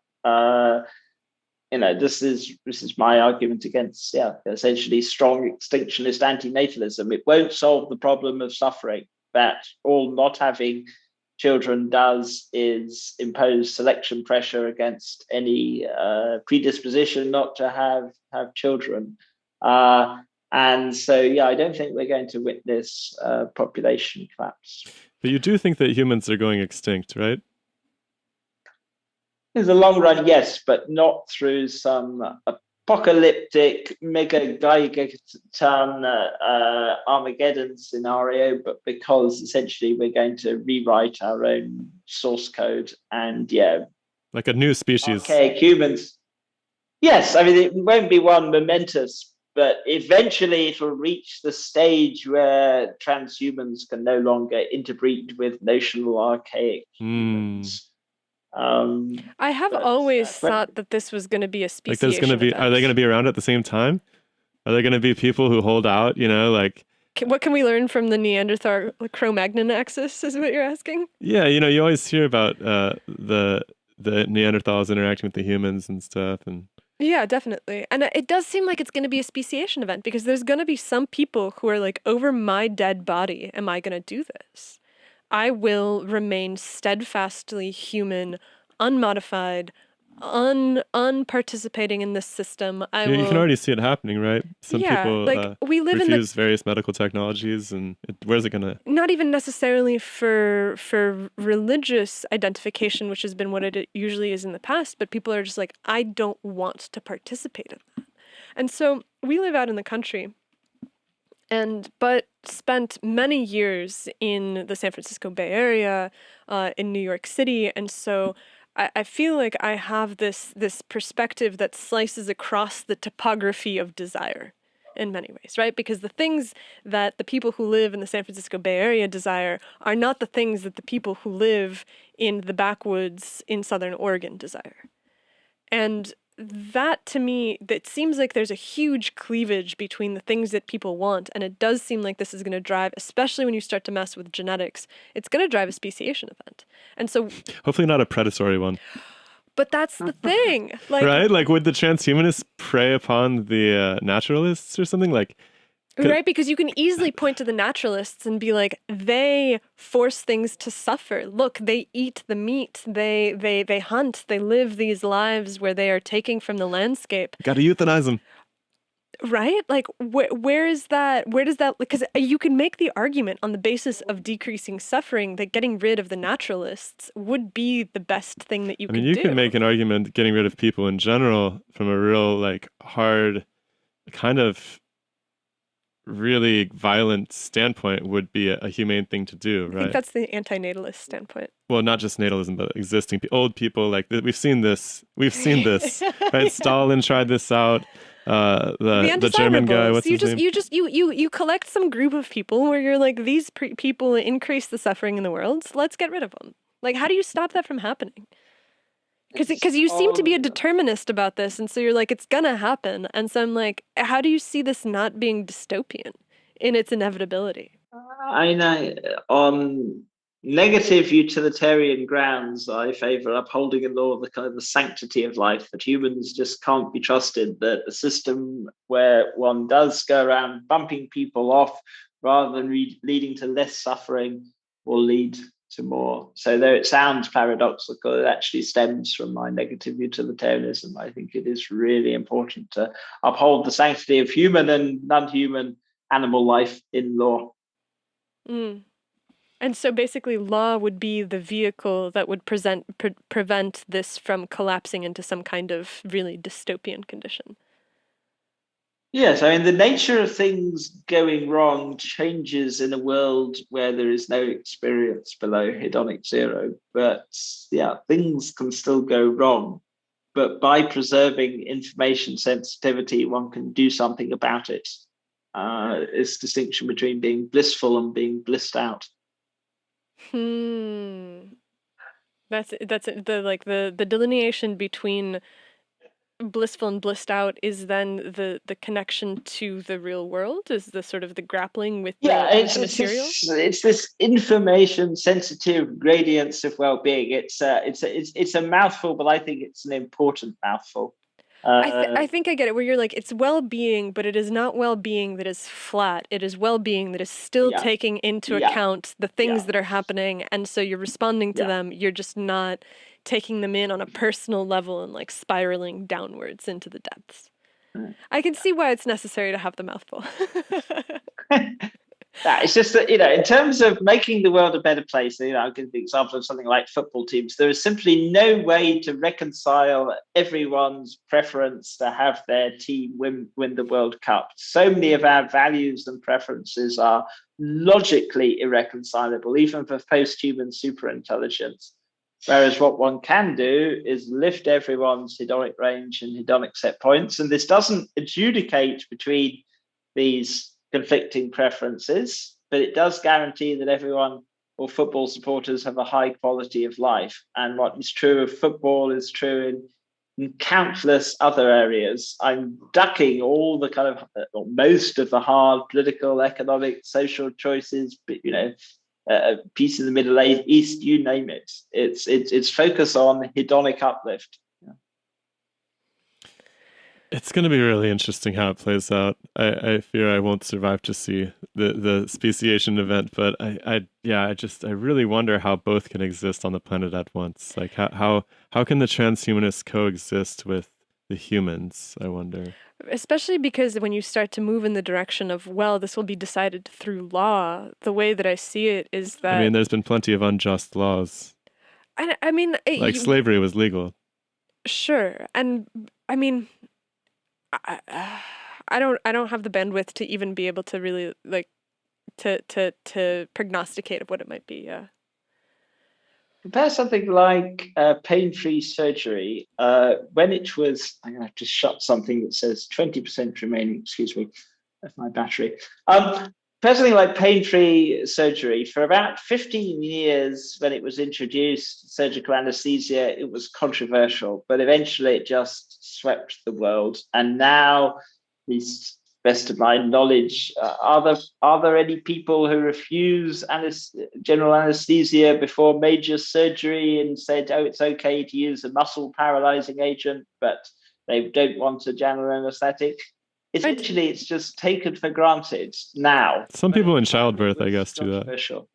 Speaker 1: This is my argument against essentially strong extinctionist antinatalism. It won't solve the problem of suffering. That all not having children does is impose selection pressure against any predisposition not to have children. And so, I don't think we're going to witness population collapse.
Speaker 3: But you do think that humans are going extinct, right?
Speaker 1: In the long run, yes, but not through some apocalyptic mega gigaton Armageddon scenario, but because essentially we're going to rewrite our own source code and
Speaker 3: like a new species.
Speaker 1: Okay, humans. Yes, I mean it won't be one momentous, but eventually it will reach the stage where transhumans can no longer interbreed with notional archaic humans.
Speaker 2: I have always thought that this was going to be a speciation.
Speaker 3: Like there's going to be, are they going to be around at the same time? Are there going to be people who hold out, what
Speaker 2: can we learn from the Neanderthal Cro-Magnon axis is what you're asking?
Speaker 3: Yeah, you always hear about the Neanderthals interacting with the humans and stuff. And
Speaker 2: yeah, definitely. And it does seem like it's going to be a speciation event, because there's going to be some people who are like, over my dead body, am I going to do this? I will remain steadfastly human, unmodified, unparticipating in this system.
Speaker 3: You can already see it happening, right? Some people
Speaker 2: we live
Speaker 3: refuse various medical technologies, and where's it gonna?
Speaker 2: Not even necessarily for religious identification, which has been what it usually is in the past, but people are just like, I don't want to participate in that. And so we live out in the country, but spent many years in the San Francisco Bay Area, in New York City, and so I feel like I have this perspective that slices across the topography of desire in many ways, right? Because the things that the people who live in the San Francisco Bay Area desire are not the things that the people who live in the backwoods in Southern Oregon desire. And that, to me, that seems like there's a huge cleavage between the things that people want, and it does seem like this is going to drive, especially when you start to mess with genetics, it's going to drive a speciation event. And so
Speaker 3: hopefully not a predatory one.
Speaker 2: But that's the thing.
Speaker 3: Right? Like, would the transhumanists prey upon the naturalists or something?
Speaker 2: Right, because you can easily point to the naturalists and be like, they force things to suffer. Look, they eat the meat, they hunt, they live these lives where they are taking from the landscape.
Speaker 3: Got to euthanize them.
Speaker 2: Right? Like, where is that? Where does that? Because you can make the argument on the basis of decreasing suffering that getting rid of the naturalists would be the best thing that you could do.
Speaker 3: You can make an argument that getting rid of people in general from a real, hard, kind of really violent standpoint would be a humane thing to do, right?
Speaker 2: I think that's the antinatalist standpoint.
Speaker 3: Well, not just natalism, but existing old people. We've seen this, right? Stalin tried this out. The German guy, what's his name?
Speaker 2: You collect some group of people where you're like, these people increase the suffering in the world, so let's get rid of them. Like, how do you stop that from happening? Because you seem to be a determinist about this, and so you're like, it's gonna happen. And so I'm like, how do you see this not being dystopian in its inevitability?
Speaker 1: I know, on negative utilitarian grounds, I favour upholding in law the kind of the sanctity of life, that humans just can't be trusted, that a system where one does go around bumping people off rather than leading to less suffering will lead to more. So though it sounds paradoxical, it actually stems from my negative utilitarianism. I think it is really important to uphold the sanctity of human and non-human animal life in law.
Speaker 2: Mm. And so basically law would be the vehicle that would prevent this from collapsing into some kind of really dystopian condition.
Speaker 1: Yes, I mean, the nature of things going wrong changes in a world where there is no experience below hedonic zero. But yeah, things can still go wrong. But by preserving information sensitivity, one can do something about it. It's distinction between being blissful and being blissed out.
Speaker 2: That's the delineation between blissful and blissed out is then the connection to the real world, is the sort of the grappling with the material.
Speaker 1: It's this information sensitive gradients of well-being. It's a mouthful, but I think it's an important mouthful.
Speaker 2: I think I get it, where you're like, it's well-being, but it is not well-being that is flat. It is well-being that is still taking into account the things that are happening, and so you're responding to them. You're just not taking them in on a personal level and like spiraling downwards into the depths. I can see why it's necessary to have the mouthful.
Speaker 1: It's just that, in terms of making the world a better place, I'll give the example of something like football teams. There is simply no way to reconcile everyone's preference to have their team win the World Cup. So many of our values and preferences are logically irreconcilable, even for post-human superintelligence. Whereas what one can do is lift everyone's hedonic range and hedonic set points. And this doesn't adjudicate between these conflicting preferences, but it does guarantee that everyone or football supporters have a high quality of life. And what is true of football is true in countless other areas. I'm ducking all the kind of, or most of the hard political, economic, social choices, but, peace in the Middle East, you name it. It's focus on hedonic uplift.
Speaker 3: It's going to be really interesting how it plays out. I fear I won't survive to see the speciation event, but I really wonder how both can exist on the planet at once. Like how can the transhumanists coexist with the humans, I wonder.
Speaker 2: Especially because when you start to move in the direction of, well, this will be decided through law, the way that I see it is that...
Speaker 3: I mean, there's been plenty of unjust laws.
Speaker 2: I mean...
Speaker 3: slavery was legal.
Speaker 2: Sure. And, I mean... I don't have the bandwidth to even be able to really, to prognosticate of what it might be, yeah.
Speaker 1: Compare something like pain-free surgery. When it was, I'm going to have to shut something that says 20% remaining, excuse me, of my battery. Compare something like pain-free surgery. For about 15 years, when it was introduced, surgical anesthesia, it was controversial, but eventually it just swept the world. And now, at least best of my knowledge, are there any people who refuse general anesthesia before major surgery and said, oh, it's okay to use a muscle paralyzing agent, but they don't want a general anesthetic? Essentially, it's just taken for granted now.
Speaker 3: Some people in childbirth, I guess, do that.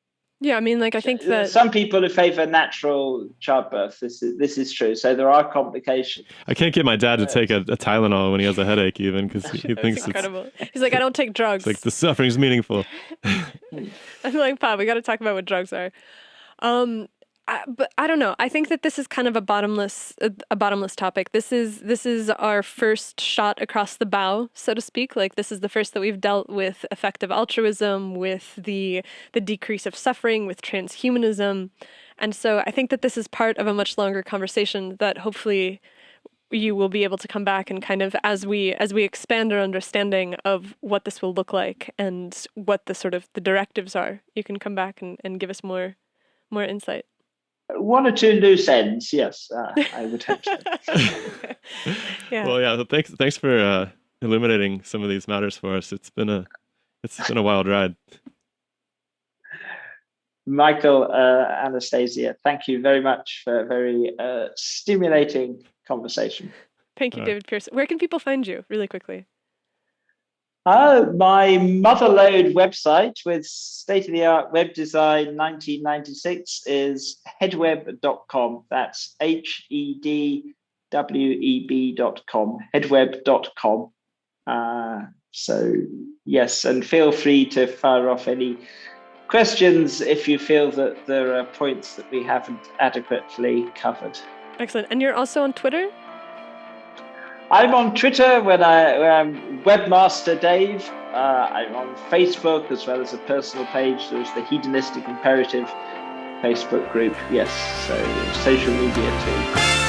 Speaker 2: Yeah, I mean, I think that
Speaker 1: some people who favor natural childbirth. This is true. So there are complications.
Speaker 3: I can't get my dad to take a Tylenol when he has a headache, even, because he thinks it's
Speaker 2: incredible. He's like, I don't take drugs.
Speaker 3: It's like the suffering's meaningful.
Speaker 2: I'm like, Pop, we got to talk about what drugs are. But I don't know. I think that this is kind of a bottomless topic. This is our first shot across the bow, so to speak. Like, this is the first that we've dealt with effective altruism, with the decrease of suffering, with transhumanism. And so I think that this is part of a much longer conversation that hopefully you will be able to come back and kind of, as we expand our understanding of what this will look like and what the sort of the directives are, you can come back and give us more insight.
Speaker 1: One or two loose ends, yes, I would hope so.
Speaker 2: Yeah.
Speaker 3: Well, yeah. Thanks for illuminating some of these matters for us. It's been a wild ride.
Speaker 1: Michael, Anastasia, thank you very much for a very stimulating conversation.
Speaker 2: Thank you, David Pearce. Where can people find you, really quickly?
Speaker 1: My motherlode website with state-of-the-art web design 1996 is hedweb.com. That's hedweb.com, hedweb.com. So yes, and feel free to fire off any questions if you feel that there are points that we haven't adequately covered.
Speaker 2: Excellent. And you're also on Twitter?
Speaker 1: I'm on Twitter where I'm Webmaster Dave. I'm on Facebook as well as a personal page. There's the Hedonistic Imperative Facebook group. Yes, so social media too.